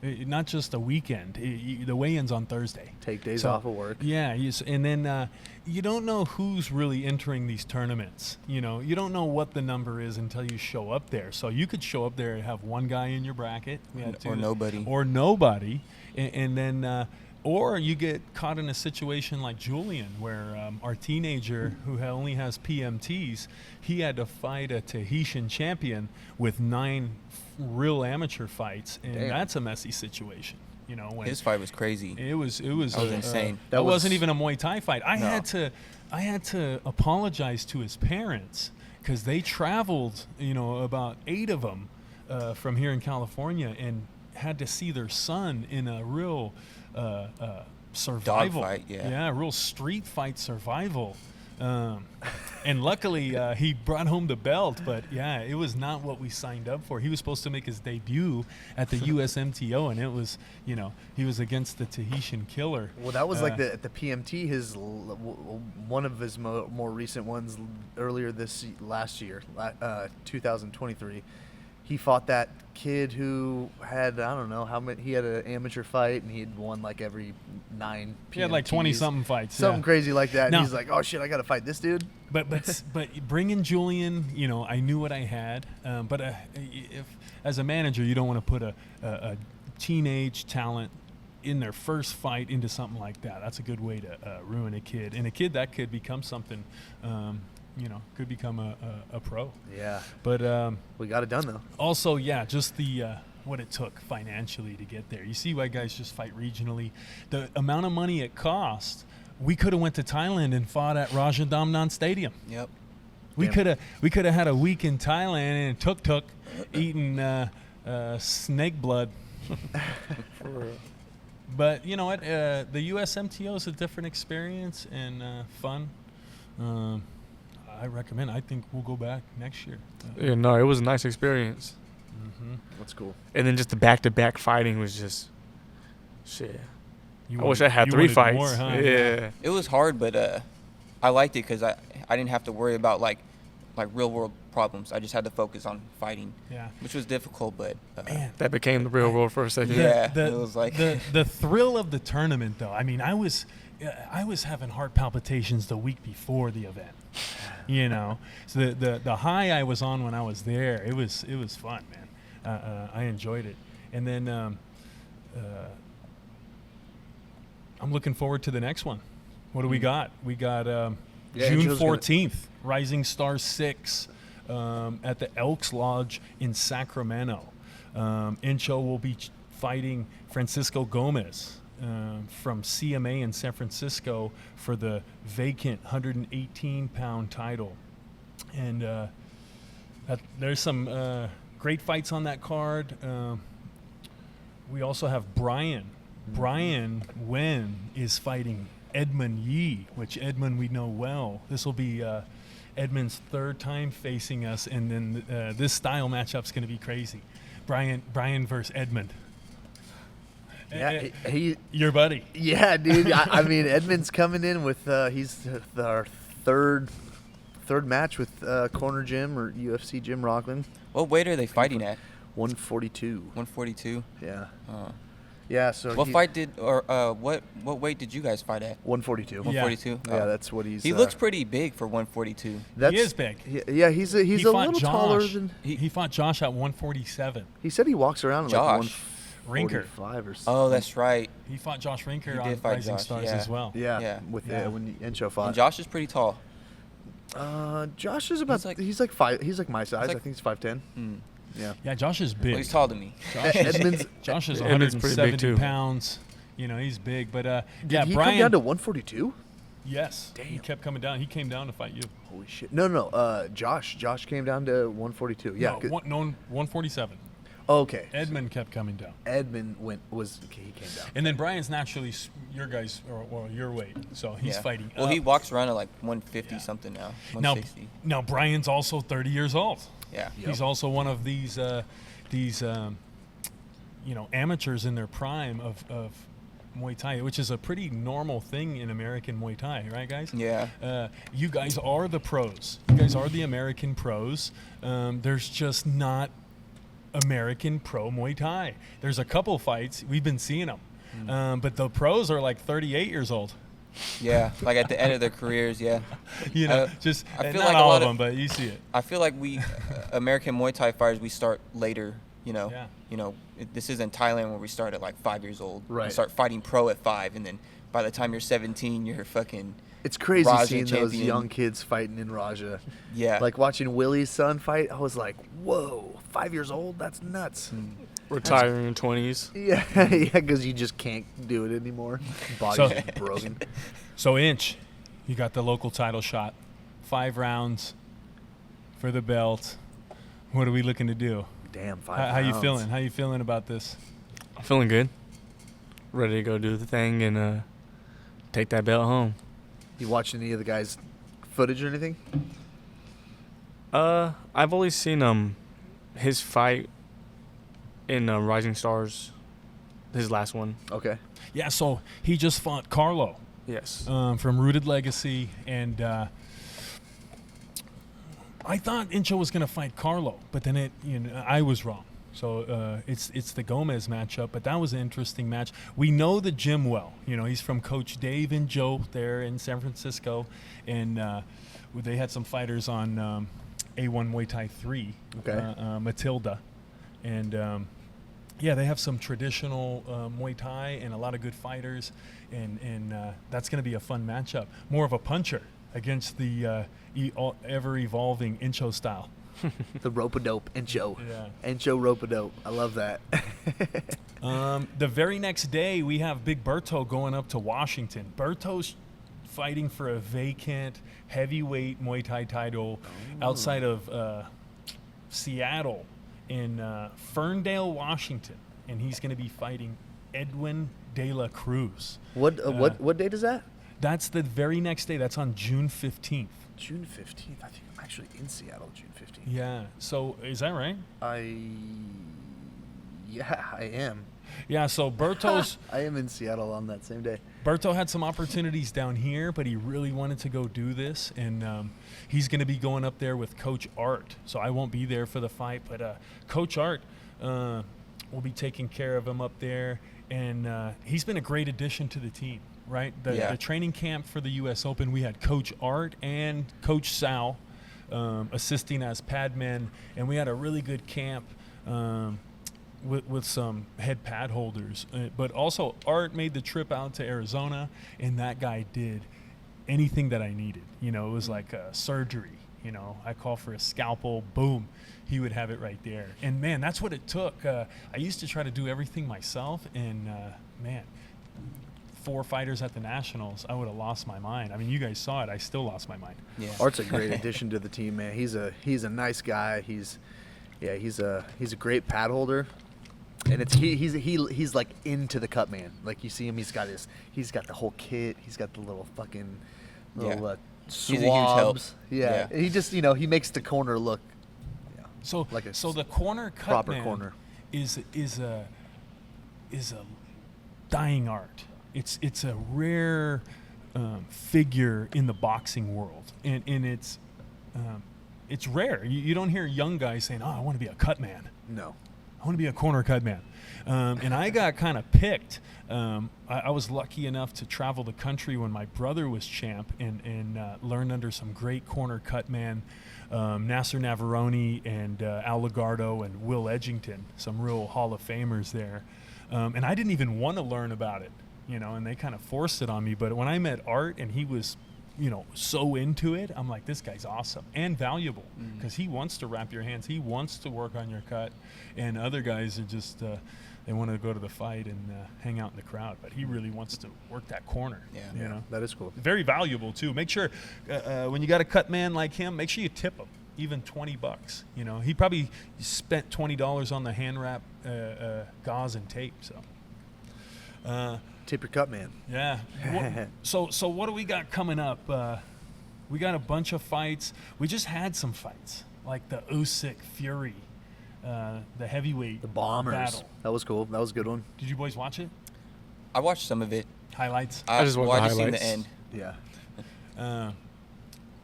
Not just a weekend. The weigh-in's on Thursday. Take days off of work. Yeah, and then you don't know who's really entering these tournaments. You don't know what the number is until you show up there. So you could show up there and have one guy in your bracket. We had Or nobody. Or nobody. And then... or you get caught in a situation like Julian, where our teenager who only has PMTs, he had to fight a Tahitian champion with 9 real amateur fights, and Damn. that's a messy situation. When His fight was crazy. it was That was insane. That That was- wasn't even a Muay Thai fight. I No. had to apologize to his parents because they traveled, about 8 of them from here in California, and had to see their son in a real survival Dogfight, yeah. real street fight survival. And luckily he brought home the belt, but yeah, it was not what we signed up for. He was supposed to make his debut at the USMTO, and it was, he was against the Tahitian killer. Well, that was like at the PMT. One of his more recent ones earlier last year, 2023. He fought that kid who had, I don't know how many, he had an amateur fight and he had won like every 9 PMTs. He had like 20-something fights. Something yeah. crazy like that. Now- And he's like, oh shit, I got to fight this dude. But bringing Julian, I knew what I had. But if as a manager, you don't want to put a teenage talent in their first fight into something like that. That's a good way to ruin a kid. And a kid that could become something, could become a pro. Yeah. But We got it done though. also, yeah, just the what it took financially to get there. You see why guys just fight regionally. The amount of money it cost. We could have went to Thailand and fought at Raja Damnan Stadium. Yep. We Damn. could have had a week in Thailand and tuk eating snake blood. For real. But you know what? The USMTO is a different experience and fun. I recommend. I think we'll go back next year. Yeah, no, it was a nice experience. Mm-hmm. That's cool. And then just the back-to-back fighting was just shit. You I wish I had you 3 wanted fights. more, huh? Yeah. It was hard, but I liked it because I didn't have to worry about like real world problems. I just had to focus on fighting, Yeah. which was difficult, but Man. That became the real world for a second. Yeah. it was like the thrill of the tournament, though. I mean, I was having heart palpitations the week before the event. So the high I was on when I was there, it was fun, man. I enjoyed it, and then I'm looking forward to the next one. What do we got? We got June Encho's 14th, Rising Star 6 at the Elks Lodge in Sacramento. Encho will be fighting Francisco Gomez from CMA in San Francisco for the vacant 118-pound title. And there's some great fights on that card. We also have Brian. Brian Wen is fighting Edmund Yee, which Edmund we know well. This will be Edmund's 3rd time facing us, and then this style matchup's going to be crazy. Brian versus Edmund. Yeah, he Your buddy. Yeah, dude. I mean, Edmund's coming in with he's our third match with Corner Gym or UFC Jim Rockland. what weight are they fighting at? 142. 142. Yeah. Uh, Yeah. So what fight did or what weight did you guys fight at? 142. Yeah. 142. Yeah, that's what he's. He looks pretty big for 142. That's, He is big. Yeah, he's a He little fought taller Josh. than. He fought Josh at 147. He said he walks around at like Josh. Rinker. 145 or something. Oh, that's right. He fought Josh Rinker He on did fight Rising Josh, Stars yeah. as well. Yeah, Yeah. with Yeah. when Encho fought. And Josh is pretty tall. Josh is about. He's like five. He's like my size. like- I think he's 5'10". Hmm. Yeah. Yeah, Josh is big. Well, he's taller than me. Josh is Edmund's pretty big, 170 too. pounds. He's big. But Did yeah, he Brian. come down to 142? Yes. He Damn. kept coming down. He came down to fight you. Holy shit! No. Josh came down to 142. Yeah. No, 147. Okay. Edmund kept coming down. Edmund he came down. And then Brian's naturally your guys, or your weight, so he's fighting Well, up. he walks around at like 150 something now, 160. Now Brian's also 30 years old. Yeah. Yep. He's also one of these amateurs in their prime of Muay Thai, which is a pretty normal thing in American Muay Thai, right, guys? Yeah. You guys are the pros. You guys are the American pros. There's just not American pro Muay Thai. There's a couple fights. We've been seeing them. But the pros are like 38 years old. Yeah, like at the end of their careers, yeah. I feel like not a all lot of of- them, but you see it. I feel like we American Muay Thai fighters, we start later, Yeah. This isn't Thailand where we start at like 5 years old. Right. You start fighting pro at 5, and then by the time you're 17, you're fucking It's crazy Raja seeing those champion. young kids fighting in Raja. yeah. Like watching Willie's son fight, I was like, whoa, 5 years old? That's nuts. Retiring in 20s. Yeah, yeah, because you just can't do it anymore. Body's So- just broken. So Inch, you got the local title shot. 5 rounds for the belt. What are we looking to do? Damn, 5 How you rounds. feeling? How you feeling about this? I'm feeling good. Ready to go do the thing and take that belt home. You watch any of the guys' footage or anything? I've only seen his fight in Rising Stars, his last one. Okay. Yeah, so he just fought Carlo Yes. from Rooted Legacy, and I thought Encho was going to fight Carlo, but then I was wrong. So it's the Gomez matchup, but that was an interesting match. We know the gym well. He's from Coach Dave and Joe there in San Francisco, and they had some fighters on A1 Muay Thai 3, Okay. Matilda, and they have some traditional Muay Thai and a lot of good fighters, and that's going to be a fun matchup. More of a puncher against the ever-evolving Encho style. The rope-a-dope, Encho. Yeah. Encho rope-a-dope. I love that. The very next day, we have Big Berto going up to Washington. Berto's fighting for a vacant heavyweight Muay Thai title outside of Seattle in Ferndale, Washington, and he's going to be fighting Edwin De La Cruz. What date is that? That's the very next day. That's on June 15th. June 15th. I think I'm actually in Seattle June 15th. Yeah. So is that right? Yeah, I am. Yeah. So Berto's I am in Seattle on that same day. Berto had some opportunities down here, but he really wanted to go do this, and he's going to be going up there with Coach Art. So I won't be there for the fight, but Coach Art will be taking care of him up there, and he's been a great addition to the team, right? The training camp for the U.S. Open, we had Coach Art and Coach Sal assisting as pad men, and we had a really good camp with some head pad holders. But also, Art made the trip out to Arizona, and that guy did anything that I needed. It was like a surgery. I call for a scalpel, boom, he would have it right there. And man, that's what it took. I used to try to do everything myself, and man, 4 fighters at the Nationals, I would have lost my mind. I mean, you guys saw it. I still lost my mind. Yeah. Art's a great addition to the team, man. He's a nice guy. He's a great pad holder, and he's like into the cut man. Like you see him, he's got the whole kit. He's got the little fucking swabs. He's a huge help. Yeah. He just he makes the corner look. Yeah. So Like a the corner cut proper man corner. is a dying art. It's a rare figure in the boxing world, and it's rare. You don't hear young guys saying, "Oh, I want to be a cut man. No. I want to be a corner cut man." And I got kind of picked. I was lucky enough to travel the country when my brother was champ and learn under some great corner cut man, Nasser Navarone and Al Legardo and Will Edgington, some real Hall of Famers there. And I didn't even want to learn about it, and they kind of forced it on me. But when I met Art and he was, so into it, I'm like, this guy's awesome and valuable because he wants to wrap your hands. He wants to work on your cut. And other guys are just, they want to go to the fight and hang out in the crowd. But he really wants to work that corner. Yeah. You know? That is cool. Very valuable, too. Make sure when you got a cut man like him, make sure you tip him. even $20. You know, he probably spent $20 on the hand wrap gauze and tape. So, Tip your cup, man. yeah. So what do we got coming up? We got a bunch of fights. We just had some fights, like the Usyk Fury, the heavyweight The Bombers. battle. That was cool. That was a good one. Did you boys watch it? I watched some of it. Highlights. I just watched the just seen highlights. the end. Yeah.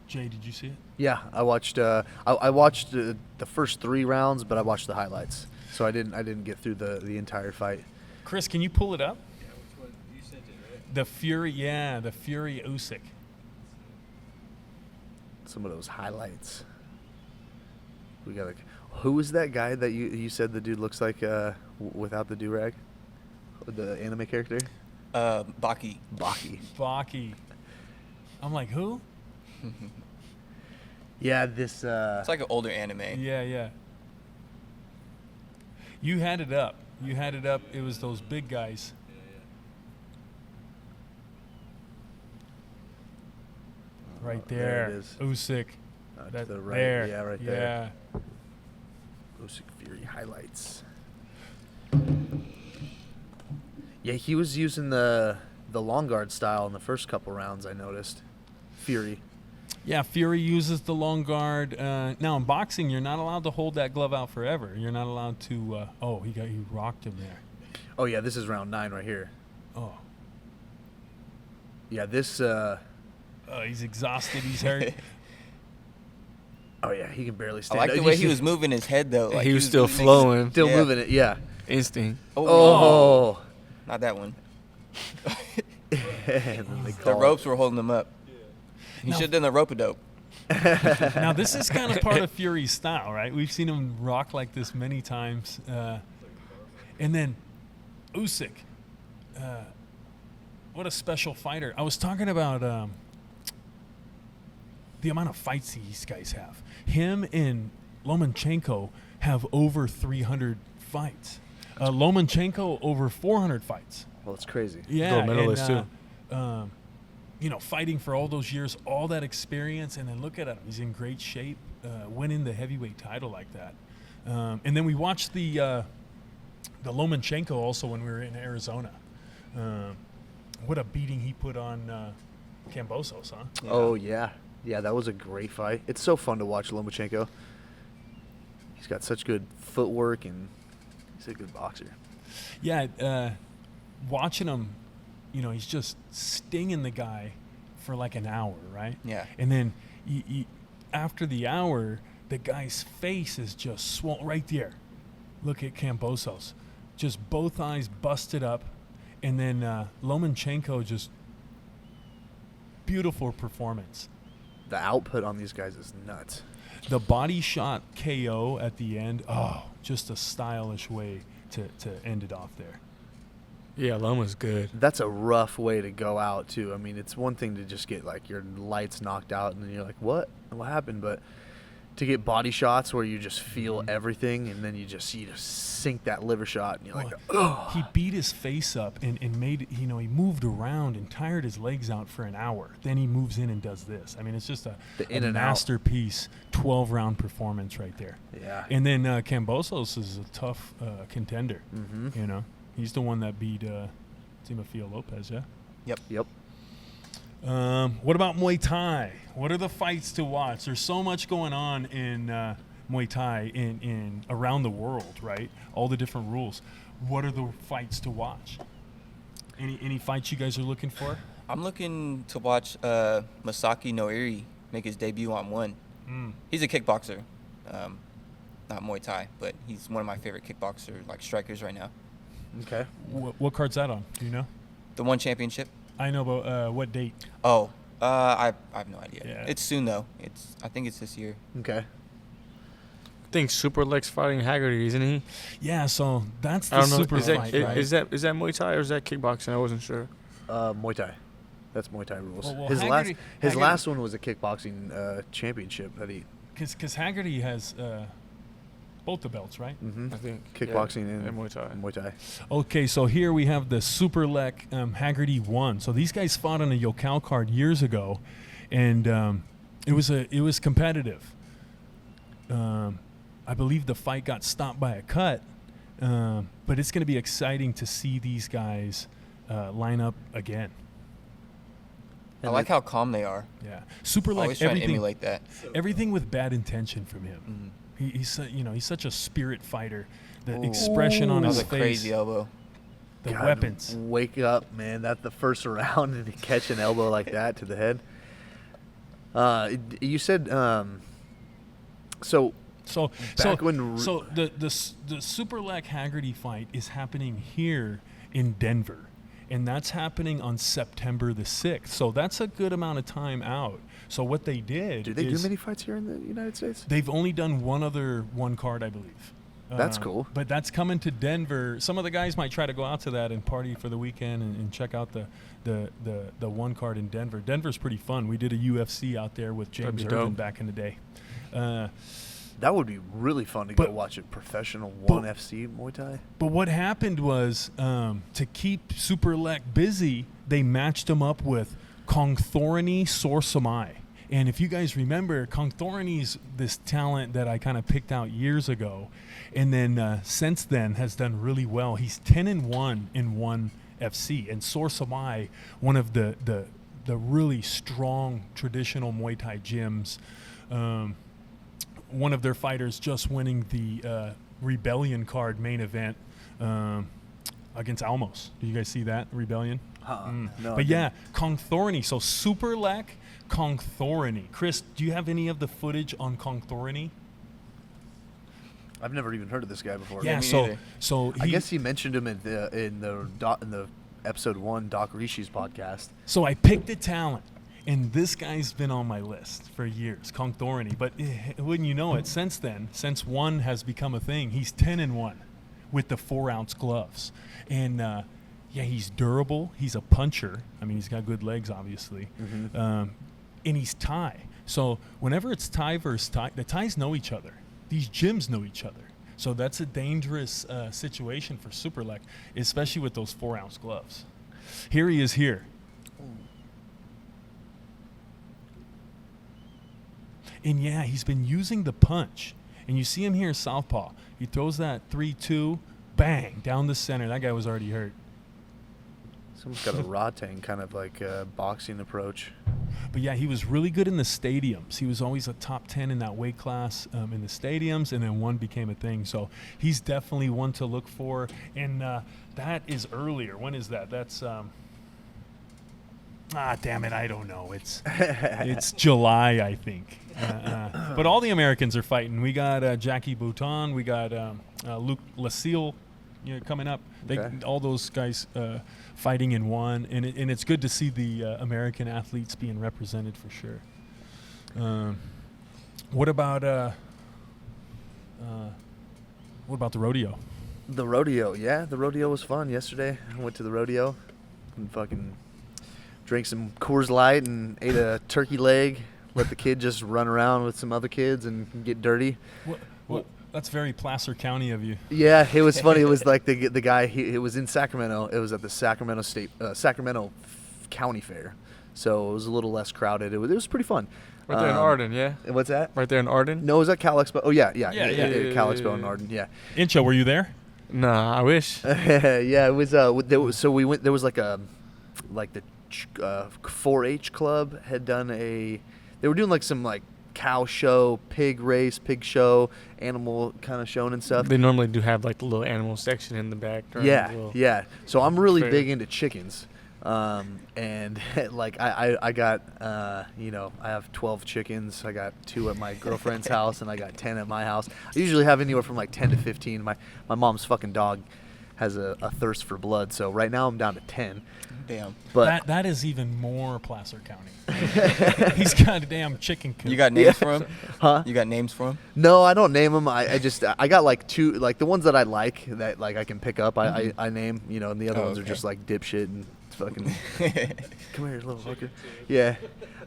Jay, did you see it? Yeah, I watched. I watched the first 3 rounds, but I watched the highlights. So I didn't get through the entire fight. Chris, can you pull it up? Yeah, which one? You sent it, right? The Fury, yeah, the Fury Usyk. Some of those highlights. We got who was that guy that you said the dude looks like without the do-rag? The anime character? Baki. Baki. I'm like, who? Yeah, this. It's like an older anime. Yeah. You had it up. It was those big guys. Right There there. it is. Usyk. To That the right. there. Yeah, right Yeah. there. Usyk Fury highlights. Yeah, he was using the long guard style in the first couple rounds. I noticed. Fury. Yeah, Fury uses the long guard. Now in boxing, you're not allowed to hold that glove out forever. You're not allowed to. He rocked him there. Oh yeah, this is round 9 right here. Oh, Yeah, this. he's exhausted. He's hurt. Oh yeah, he can barely I stand. like up. the You way he see- was moving his head though. Like he was still moving his- flowing. still Yeah. moving it. Yeah. Instinct. Oh. Not that one. And then they The call it. ropes were holding him up. He No. should have done the rope-a-dope. Now this is kind of part of Fury's style, right? We've seen him rock like this many times. And then Usyk, what a special fighter. I was talking about the amount of fights these guys have. Him and Lomachenko have over 300 fights. Lomachenko over 400 fights. Well, it's crazy. Yeah, Gold medalist, and, fighting for all those years, all that experience, and then look at him. He's in great shape, winning the heavyweight title like that. And then we watched the Lomachenko also when we were in Arizona. What a beating he put on Kambosos, huh? Yeah. Oh yeah, yeah, that was a great fight. It's so fun to watch Lomachenko. He's got such good footwork and he's a good boxer. Yeah, watching him, he's just stinging the guy for like an hour, right? Yeah. And then after the hour, the guy's face is just swollen right there. Look at Kambosos. Just both eyes busted up. And then Lomachenko, just beautiful performance. The output on these guys is nuts. The body shot KO at the end, just a stylish way to end it off there. Yeah, Loma's good. That's a rough way to go out too. I mean, it's one thing to just get like your lights knocked out and then you're like, what happened? But to get body shots where you just feel everything and then you just sink that liver shot and you're like, oh. He beat his face up and made, he moved around and tired his legs out for an hour. Then he moves in and does this. I mean, it's just a in and out. masterpiece, 12-round performance right there. Yeah. And then Kambosos is a tough contender. Mm-hmm. He's the one that beat Timofeo Lopez, yeah? Yep. What about Muay Thai? What are the fights to watch? There's so much going on in Muay Thai in around the world, right? All the different rules. What are the fights to watch? Any fights you guys are looking for? I'm looking to watch Masaki Noiri make his debut on One. He's a kickboxer, not Muay Thai, but he's one of my favorite kickboxer strikers right now. Okay. What card's that on? Do you know? The One Championship. I know, but what date? Oh, I have no idea. Yeah. It's soon though. I think it's this year. Okay. I think Super Lex fighting Haggerty, isn't he? Yeah, so that's I the don't know. super Is that, fight, is, right? is that Muay Thai or is that kickboxing? I wasn't sure. Muay Thai. That's Muay Thai rules. Well, his Haggerty- last one was a kickboxing championship that he. Because Haggerty has both the belts, right? Mm-hmm. I think Kickboxing yeah, and Muay Thai. Muay Thai. Okay, so here we have the Super Lek Haggerty 1. So these guys fought on a Yokkao card years ago, and it was competitive. I believe the fight got stopped by a cut, but it's going to be exciting to see these guys line up again. I like how calm they are. Yeah, super like Always trying to everything. emulate that. Everything with bad intention from him. He's such a spirit fighter. The expression on That his was a face, crazy elbow. the God, weapons. Wake up, man. That's the first round, and you catch an elbow like that to the head. You said so back when the Super Lek Haggerty fight is happening here in Denver, and that's happening on September the 6th. So that's a good amount of time out. So what they did do they do is many fights here in the United States? they've only done one card, I believe. That's cool. But that's coming to Denver. Some of the guys might try to go out to that and party for the weekend and check out the one card in Denver. Denver's pretty fun. We did a UFC out there with James That'd be Irvin dope. back in the day. That would be really fun to go But- watch a professional but- 1FC Muay Thai. But what happened was to keep Super Lek busy, they matched him up with Kongthorny Sorsamai. And if you guys remember, Kongthorny's this talent that I kind of picked out years ago, and then since then has done really well. He's 10-1 in 1 FC, and Sorsamai, one of the really strong traditional Muay Thai gyms. One of their fighters just winning the Rebellion card main event against Almos. Do you guys see that, Rebellion? No, But yeah, Kongthorny. So Super Lek, Kongthorny. Chris, do you have any of the footage on Kongthorny? I've never even heard of this guy before. Yeah, me so neither. so I he, guess he mentioned him in the episode 1 Doc Rishi's podcast. so I picked a talent, and this guy's been on my list for years, Kongthorny. But wouldn't you know it? Since then, since one has become a thing, he's 10-1 with the 4-ounce gloves, and yeah, he's durable. He's a puncher. I mean, he's got good legs, obviously, and he's Thai. So whenever it's Thai versus Thai, the Thais know each other. These gyms know each other. So that's a dangerous situation for Super Lek, especially with those 4-ounce gloves. Here he is here. And yeah, he's been using the punch. And you see him here, southpaw. He throws that 3-2, bang, down the center. That guy was already hurt. Someone's got a Ratang kind of like boxing approach. But yeah, he was really good in the stadiums. He was always a top 10 in that weight class in the stadiums, and then one became a thing. So he's definitely one to look for. And that is earlier. When is that? That's damn it, I don't know. It's July, I think. But all the Americans are fighting. We got Jackie Bouton. We got Luke Lascille, coming up. Okay. All those guys fighting in one, and it's good to see the American athletes being represented for sure. What about the rodeo? The rodeo, yeah, the rodeo was fun yesterday. I went to the rodeo and fucking drank some Coors Light and ate a turkey leg. Let the kid just run around with some other kids and get dirty. What? That's very Placer County of you. Yeah, it was funny. It was like the guy. It was in Sacramento. It was at the Sacramento County Fair, so it was a little less crowded. It was pretty fun. Right there in Arden, yeah. What's that? Right there in Arden. No, it was at Cal Expo. Oh yeah, Yeah. Cal Expo in Arden. Yeah. Encho, were you there? Nah, I wish. Yeah, it was. So we went. There was like the 4-H club had done a. They were doing like some like cow show, pig race, pig show, animal kind of showing and stuff. They normally do have like the little animal section in the back. during Yeah, the little- yeah. So I'm really fair. big into chickens, and like I got I have 12 chickens. I got 2 at my girlfriend's house, and I got 10 at my house. I usually have anywhere from like 10 to 15. My mom's fucking dog has a thirst for blood, so right now I'm down to 10. Damn. But That is even more Placer County. He's got a damn chicken coop. You got names for him? Huh? You got names for him? No, I don't name them. I got like 2, like the ones that I like that like I can pick up. I name, and the other ones are okay. just like dipshit and fucking come here, little fucker. Yeah.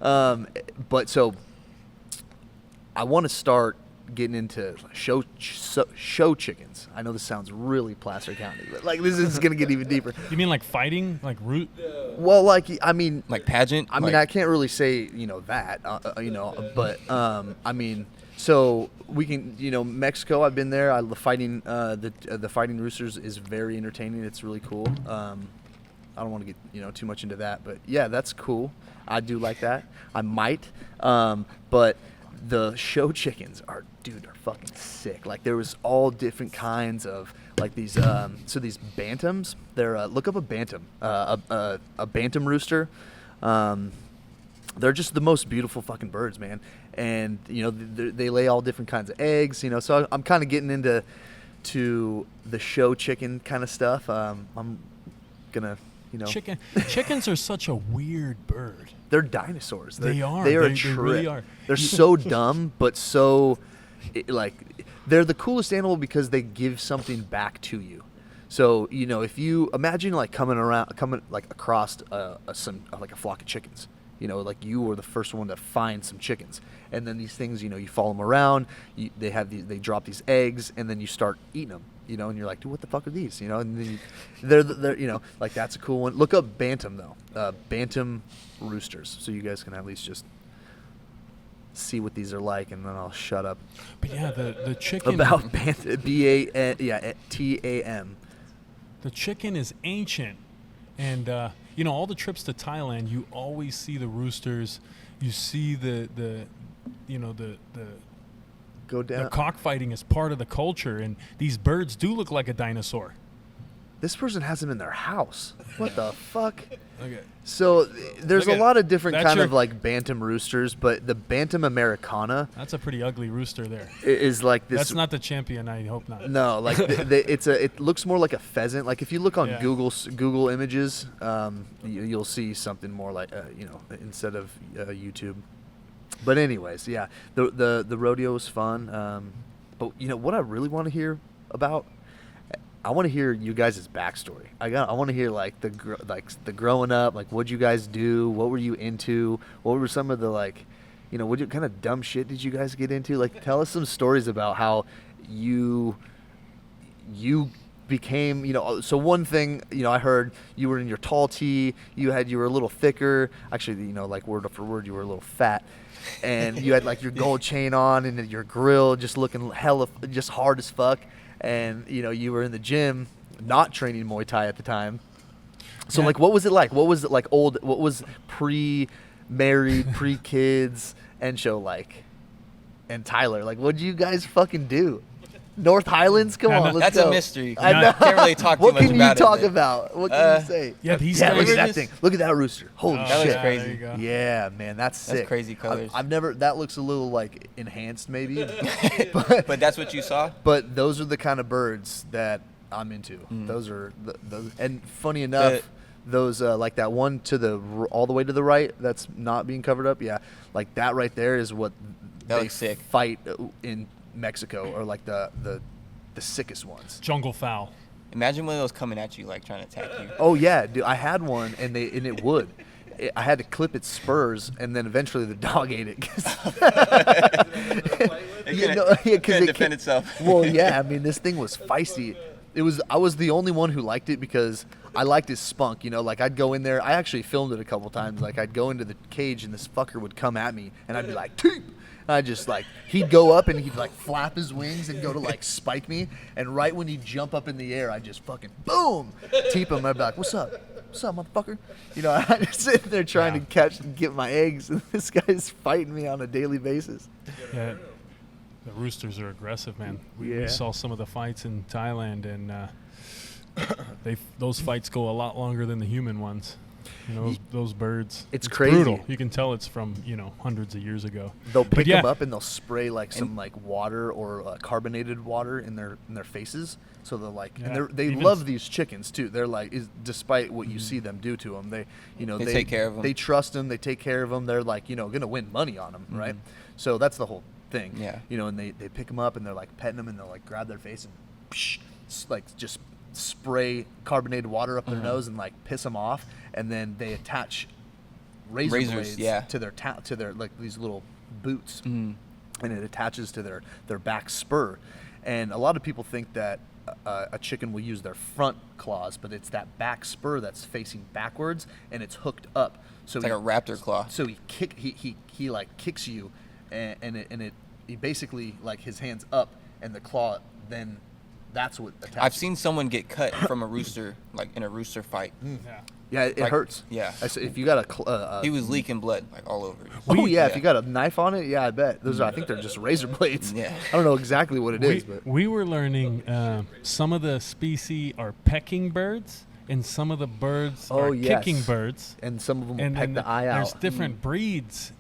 But so I want to start getting into show chickens. I know this sounds really Placer County, but like this is gonna get even deeper. You mean like fighting, like root? Well, like I mean, Like pageant? I mean, Like- I can't really say that, but I mean, So we can, Mexico. I've been there. The fighting roosters is very entertaining. It's really cool. I don't want to get too much into that, but yeah, that's cool. I do like that. I might, but the show chickens are fucking sick. Like there was all different kinds of like these. So these bantams. They're look up a bantam. A bantam rooster. They're just the most beautiful fucking birds, man. And they lay all different kinds of eggs. So I'm kind of getting into the show chicken kind of stuff. I'm gonna Chickens are such a weird bird. They're dinosaurs. They are. They are a They trip. really are. They're so dumb, but so they're the coolest animal because they give something back to you. So if you imagine coming across a flock of chickens. Like you were the first one to find some chickens, and then these things, you follow them around. They drop these eggs, and then you start eating them. And you're like, dude, what the fuck are these? And then they're like that's a cool one. Look up bantam though, bantam roosters, so you guys can at least just see what these are like, and then I'll shut up. But yeah, the chicken about bantam, Tam. The chicken is ancient. And all the trips to Thailand, you always see the roosters. You see the Go down. the cockfighting is part of the culture, and these birds do look like a dinosaur. This person has them in their house. What the fuck? Okay. So there's Look a at- lot of different that's kind your- of like bantam roosters, but the bantam americana That's a pretty ugly rooster there. is like this. That's not the champion. I hope not. No, like it looks more like a pheasant. Like if you look on Yeah. Google Images, you'll see something more like instead of YouTube. But anyways, yeah, the rodeo was fun. But what I really want to hear about, I want to hear you guys' backstory. I want to hear like the growing up, like what'd you guys do? What were you into? What were some of the what kind of dumb shit did you guys get into? Like tell us some stories about how you became, so one thing, I heard you were in your tall tee, you were a little thicker. Actually, like word for word, you were a little fat. And you had like your gold chain on and your grill just looking just hard as fuck. And you were in the gym, not training Muay Thai at the time. So Yeah. like, what was it like? What was it like? What was pre-married, pre-kids Encho like? And Tylor, like, what did you guys fucking do? North Highlands? Come Yeah, on, no, let's That's go. a mystery. I I know. can't really talk too What much can you about it, talk but- about? What can you say? Yeah, these Yeah, guys. look at that just- thing. Look at that rooster. Holy Oh, That looks shit. crazy. There you go. Yeah, man, that's sick. That's crazy colors. I've never. That looks a little like enhanced, maybe. But that's what you saw? But those are the kind of birds that I'm into. Those are those. And funny enough, those like that one all the way to the right that's not being covered up. Yeah, like that right there is what That they looks sick. fight in Mexico, or like the sickest ones. Jungle fowl. Imagine one of those coming at you, like trying to attack you. Oh yeah, dude, I had one, and it would. I had to clip its spurs, and then eventually the dog ate it. It couldn't defend itself. Well, yeah, I mean, this thing was feisty. I was the only one who liked it because I liked his spunk. Like I'd go in there. I actually filmed it a couple times. Like I'd go into the cage, and this fucker would come at me, and I'd be like, "Teep!" I just he'd go up and he'd flap his wings and go to spike me, and right when he'd jump up in the air, I just fucking boom, teep him. I'd be like, "What's up? What's up, motherfucker?" I just sitting there trying to catch and get my eggs, and this guy's fighting me on a daily basis. Yeah, the roosters are aggressive, man. We Yeah. saw some of the fights in Thailand, and those fights go a lot longer than the human ones. Those birds. It's brutal. crazy. You can tell it's from hundreds of years ago. They'll But pick yeah, them up and they'll spray some water or carbonated water in their faces. So they're Yeah. and they Even love these chickens too. They're despite what you see them do to them, they take care of 'em. They trust them. They take care of them. They're gonna win money on them, right? So that's the whole thing. Yeah. And they pick them up and they're petting them, and they'll grab their face and just spray carbonated water up their nose and piss them off, and then they attach razors, blades yeah. to their these little boots, Mhm. and it attaches to their back spur. And a lot of people think that a chicken will use their front claws, but it's that back spur that's facing backwards and it's hooked up. So It's like a raptor claw. So he kicks you, and it he basically like his hands up and the claw, then that's what attacks. I've seen someone get cut from a rooster, like in a rooster fight. Yeah. Yeah, it like, hurts. yeah. If you got a He was leaking blood like all over. oh yeah, if you got a knife on it, yeah, I bet those are. I think they're just razor blades. Yeah. I don't know exactly what it is, but We were learning some of the species are pecking birds, and some of the birds are kicking birds. and some of them will And peck then the eye there's out. different breeds,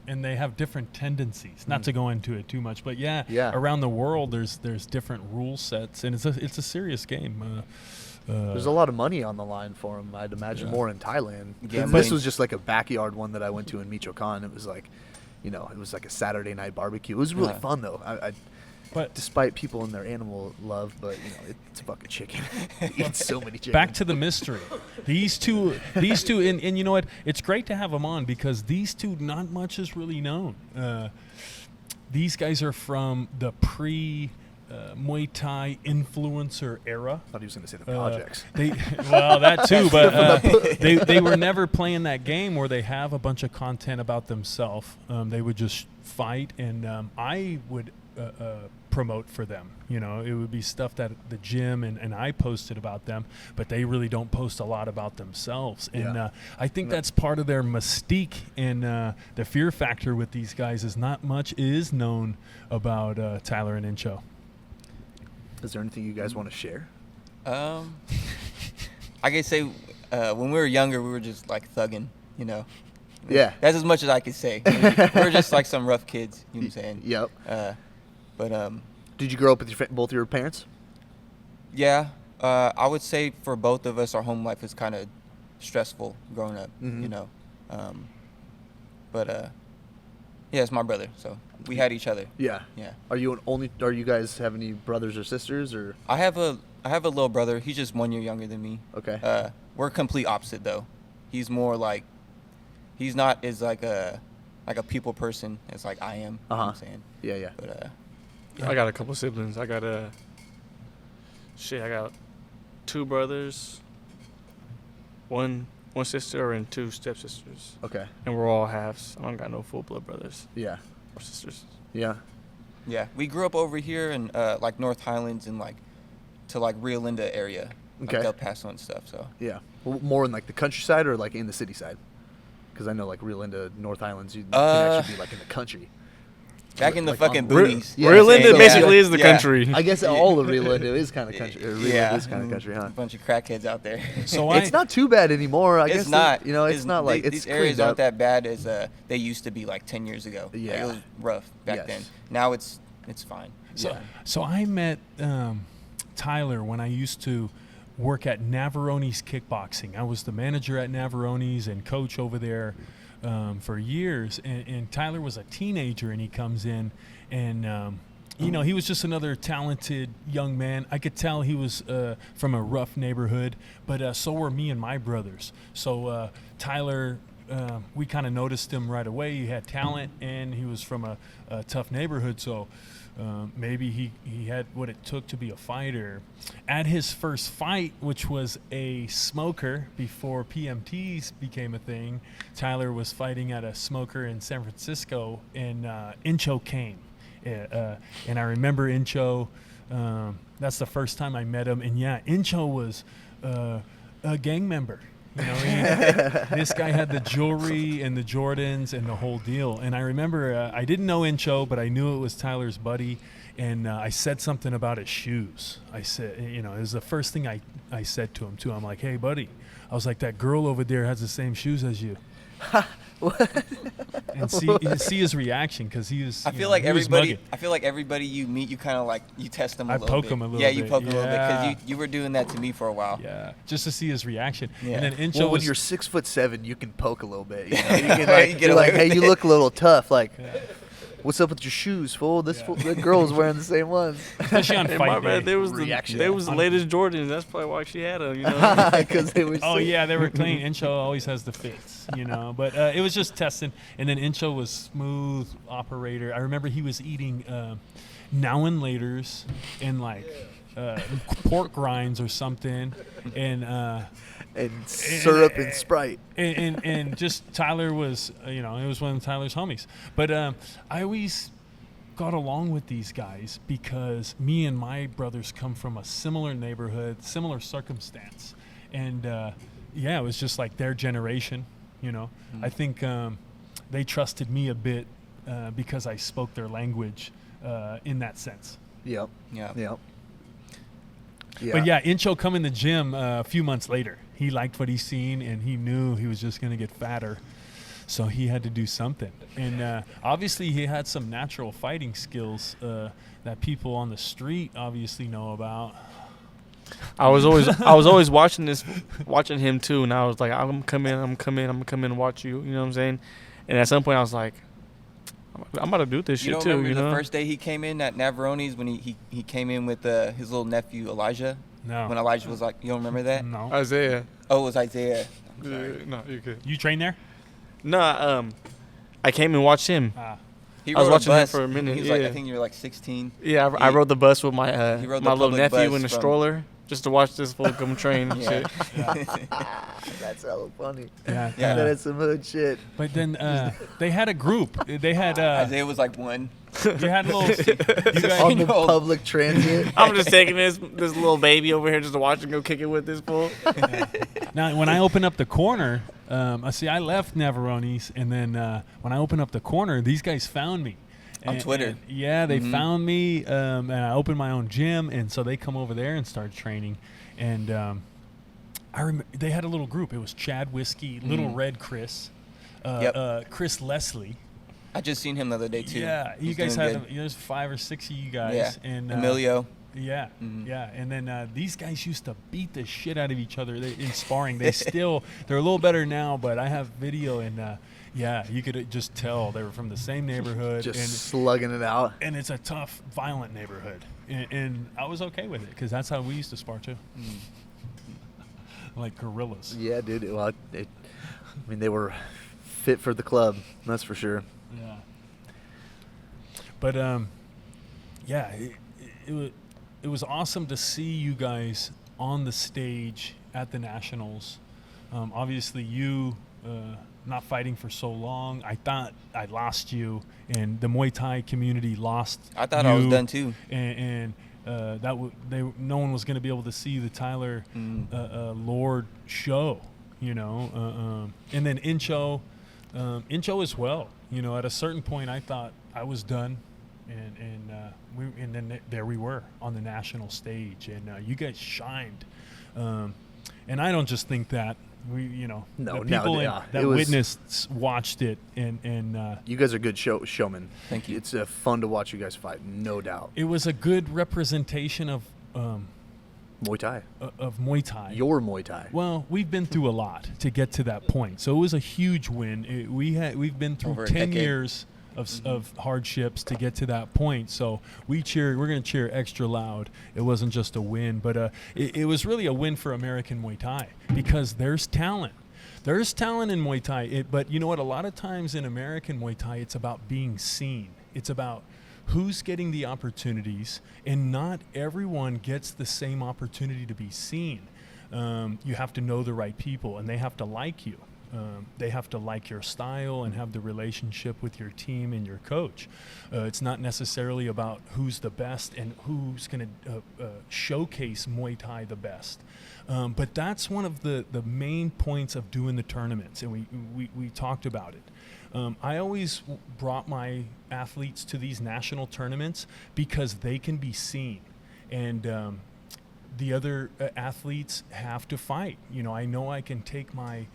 and they have different tendencies. Not to go into it too much, but yeah, Yeah. around the world there's different rule sets, and it's a serious game. There's a lot of money on the line for them. I'd imagine more in Thailand. Yeah, And but- this was just like a backyard one that I went to in Michoacan. It was like, it was like a Saturday night barbecue. It was really Yeah. fun though. But Despite people and their animal love, but it's a fucking chicken. It eats so many chickens. back to the mystery. These two, and you know what? It's great to have them on because these two, not much is really known. These guys are from the Muay Thai influencer era. I thought he was going to say the projects. Well, that too, but they were never playing that game where they have a bunch of content about themselves. They would just fight, and I would promote for them. It would be stuff that the gym and I posted about them, but they really don't post a lot about themselves. And Yeah. I think that's part of their mystique, and the fear factor with these guys is not much is known about Tylor and Encho. Is there anything you guys want to share? I could say when we were younger, we were just like thugging, Yeah. That's as much as I could say. We were just like some rough kids, you know what I'm saying? Yep. But Did you grow up with both your parents? yeah, I would say for both of us, our home life was kind of stressful growing up, Mhm. But yeah, it's my brother, so we had each other. Yeah. Yeah. Are you guys have any brothers or sisters or? I have a little brother. He's just 1 year younger than me. Okay. We're complete opposite though. He's more like, he's not as like a people person as like I am. You know what I'm saying? Yeah, yeah. But I got a couple siblings. I got I got 2 brothers, one sister, and 2 stepsisters. Okay. And we're all halves. I don't got no full blood brothers Yeah. or sisters. Yeah. yeah, we grew up over here in like North Highlands and like to like Rio Linda area, like Okay. El Paso and stuff. So Yeah. More in like the countryside or like in the city side? Because I know like Rio Linda, North Islands, you can actually be like in the country. back in the Like fucking on- boonies. Yeah, Rio so- Linda so- basically is the Yeah. country. I guess all of Rio Linda is kind of country. Rio Yeah. Linda is kind of country, huh? A bunch of crackheads out there. So It's not too bad anymore. I guess It's not. it's not like it's these areas cleaned up. aren't that bad as they used to be like 10 years ago. Like, Yeah. it was rough back Yes. then. Now it's fine. So, Yeah. so I met Tylor when I used to work at Navaroni's Kickboxing. I was the manager at Navaroni's and coach over there for years. And Tylor was a teenager, and he comes in, and he was just another talented young man. I could tell he was from a rough neighborhood, but so were me and my brothers. So Tylor, we kind of noticed him right away. He had talent, and he was from a tough neighborhood. So maybe he had what it took to be a fighter. At his first fight, which was a smoker before PMTs became a thing, Tylor was fighting at a smoker in San Francisco, and Encho came. And I remember Encho. That's the first time I met him. And yeah, Encho was a gang member. This guy had the jewelry and the Jordans and the whole deal. And I remember I didn't know Encho, but I knew it was Tylor's buddy. And I said something about his shoes. I said, it was the first thing I said to him, too. I'm like, hey, buddy. I was like, that girl over there has the same shoes as you. And see his reaction, because he was. I feel like he was everybody. mugging. I feel like everybody you meet, you kind of like you test them a I little poke bit. him a little Yeah, you bit. poke him a little bit Yeah. because you were doing that to me for a while. Yeah, just to see his reaction. Yeah. And then Encho Well, when was. you're 6'7", you can poke a little bit. You can You like, get you're away like, with hey, you it. look a little tough. Like, Yeah. what's up with your shoes, fool? That girl is wearing the same ones. Especially on Hey, fight my day. bad. They was Reaction. the latest Jordans. That's probably why she had them. Because they were. Oh so- yeah, they were clean. Encho always has the fits, But it was just testing. And then Encho was smooth operator. I remember he was eating now and laters and like pork rinds or something, And syrup and Sprite. and just Tylor was it was one of Tylor's homies. But I always got along with these guys because me and my brothers come from a similar neighborhood, similar circumstance. And, it was just like their generation, you know. I think they trusted me a bit because I spoke their language in that sense. Yep. Yeah. Yep. Yeah. But yeah, Encho come in the gym a few months later. He liked what he seen, and he knew he was just going to get fatter. So he had to do something. And obviously he had some natural fighting skills that people on the street obviously know about. I was always watching him too, and I was like, I'm coming and watch you. You know what I'm saying? And at some point I was like, I'm about to do this shit too. Remember You know? the first day he came in at Navaroni's when he came in with his little nephew Elijah? No. When Elijah was like, you don't remember that? No. Isaiah. Oh, it was Isaiah. I'm sorry. No, you're good. You train there? No, I came and watched him. He I was rode a watching him bus. for a minute, He was like, yeah. I think you were like 16. Yeah, I rode the bus with my He rode the my little public nephew bus in a from- stroller just to watch this fool come train and Yeah. shit. That's hella funny. Yeah. Yeah. That is some hood shit. But then they had a group. They had Isaiah was like 1. you had a little. You guys, On the know. public transit. I'm just taking this little baby over here just to watch him go kick it with this fool. now, when I opened up the corner, I left Navaroni's, and then when I opened up the corner, these guys found me. On Twitter. They found me, and I opened my own gym, and so they come over there and started training. And I remember they had a little group. It was Chad Whiskey, Little Red Chris, Chris Leslie. I just seen him the other day too. Yeah, you He's guys doing had good. there's 5 or 6 of you guys, Yeah. and Emilio. Yeah, Mhm. yeah, and then these guys used to beat the shit out of each other in sparring. They're a little better now, but I have video, and you could just tell they were from the same neighborhood, Just slugging it out. and it's a tough, violent neighborhood, and I was okay with it because that's how we used to spar too, like gorillas. Yeah, dude. Well, I mean, they were fit for the club. That's for sure. Yeah. But it was awesome to see you guys on the stage at the Nationals. Obviously, you not fighting for so long. I thought I lost you, and the Muay Thai community lost. I thought I was done too. And no one was going to be able to see the Tylor Lord show, you know. And then Encho as well. You know, at a certain point, I thought I was done, and then there we were on the national stage, and you guys shined. And I don't just think that. The people that witnessed watched it, and You guys are good showmen. Thank you. It's fun to watch you guys fight, no doubt. it was a good representation of Muay Thai. Muay Thai. Your Muay Thai. Well, we've been through a lot to get to that point, so it was a huge win. We've been through Over a 10 decade. years of hardships to get to that point. So we're going to cheer extra loud. It wasn't just a win, but it was really a win for American Muay Thai because there's talent. There's talent in Muay Thai, but you know what? A lot of times in American Muay Thai, it's about being seen. It's about who's getting the opportunities, and not everyone gets the same opportunity to be seen. You have to know the right people, and they have to like you. They have to like your style and have the relationship with your team and your coach. It's not necessarily about who's the best and who's going to showcase Muay Thai the best. But that's one of the main points of doing the tournaments, and we talked about it. I always brought my athletes to these national tournaments because they can be seen, and the other athletes have to fight. You know I can take my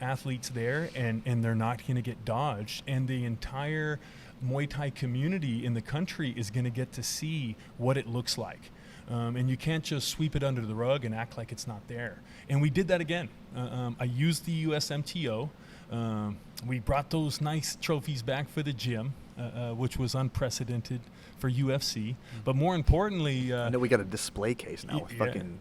athletes there, and they're not going to get dodged, and the entire Muay Thai community in the country is going to get to see what it looks like. And you can't just sweep it under the rug and act like it's not there. And we did that again. I used the USMTO. We brought those nice trophies back for the gym, which was unprecedented for UFC. But more importantly, I know we got a display case now with yeah. fucking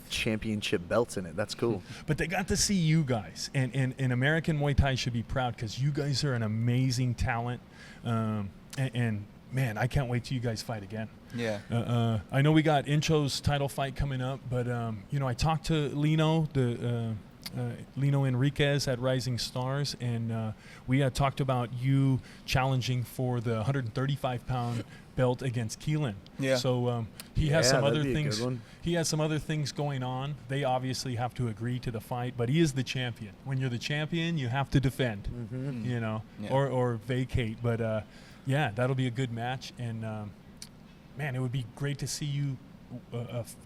championship belts in it. That's cool. but they got to see you guys, and American Muay Thai should be proud because you guys are an amazing talent. And man, I can't wait till you guys fight again. Yeah. I know we got Encho's title fight coming up, but I talked to Lino, the Lino Enriquez at Rising Stars, and we had talked about you challenging for the 135-pound belt against Keelan. Yeah. So he has Yeah, some that'd other be a good things. one. He has some other things going on. They obviously have to agree to the fight, but he is the champion. When you're the champion, you have to defend. You know, Yeah. or vacate. But yeah, that'll be a good match, and man, it would be great to see you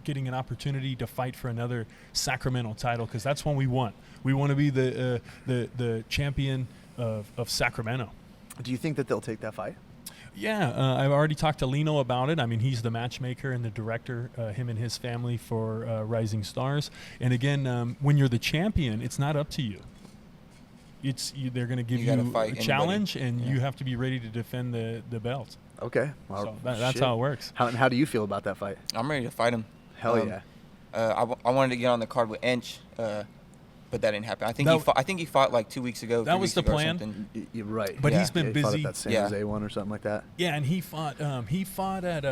getting an opportunity to fight for another Sacramento title, because that's what we want. We want to be the champion of Sacramento. Do you think that they'll take that fight? Yeah, I've already talked to Lino about it. I mean, he's the matchmaker and the director, him and his family, for Rising Stars. And again, when you're the champion, it's not up to you. They're going to give You you gotta a fight anybody. challenge, and Yeah. you have to be ready to defend the belt. Okay. So that's shit. how it works. How do you feel about that fight? I'm ready to fight him. Hell yeah. I wanted to get on the card with Ench, but that didn't happen. I think That- he fought like 2 weeks ago. That 3 was weeks the ago or plan. something. You're right. But Yeah. he's been He fought busy. at that San Yeah. Jose one or something like that. Yeah, and he fought at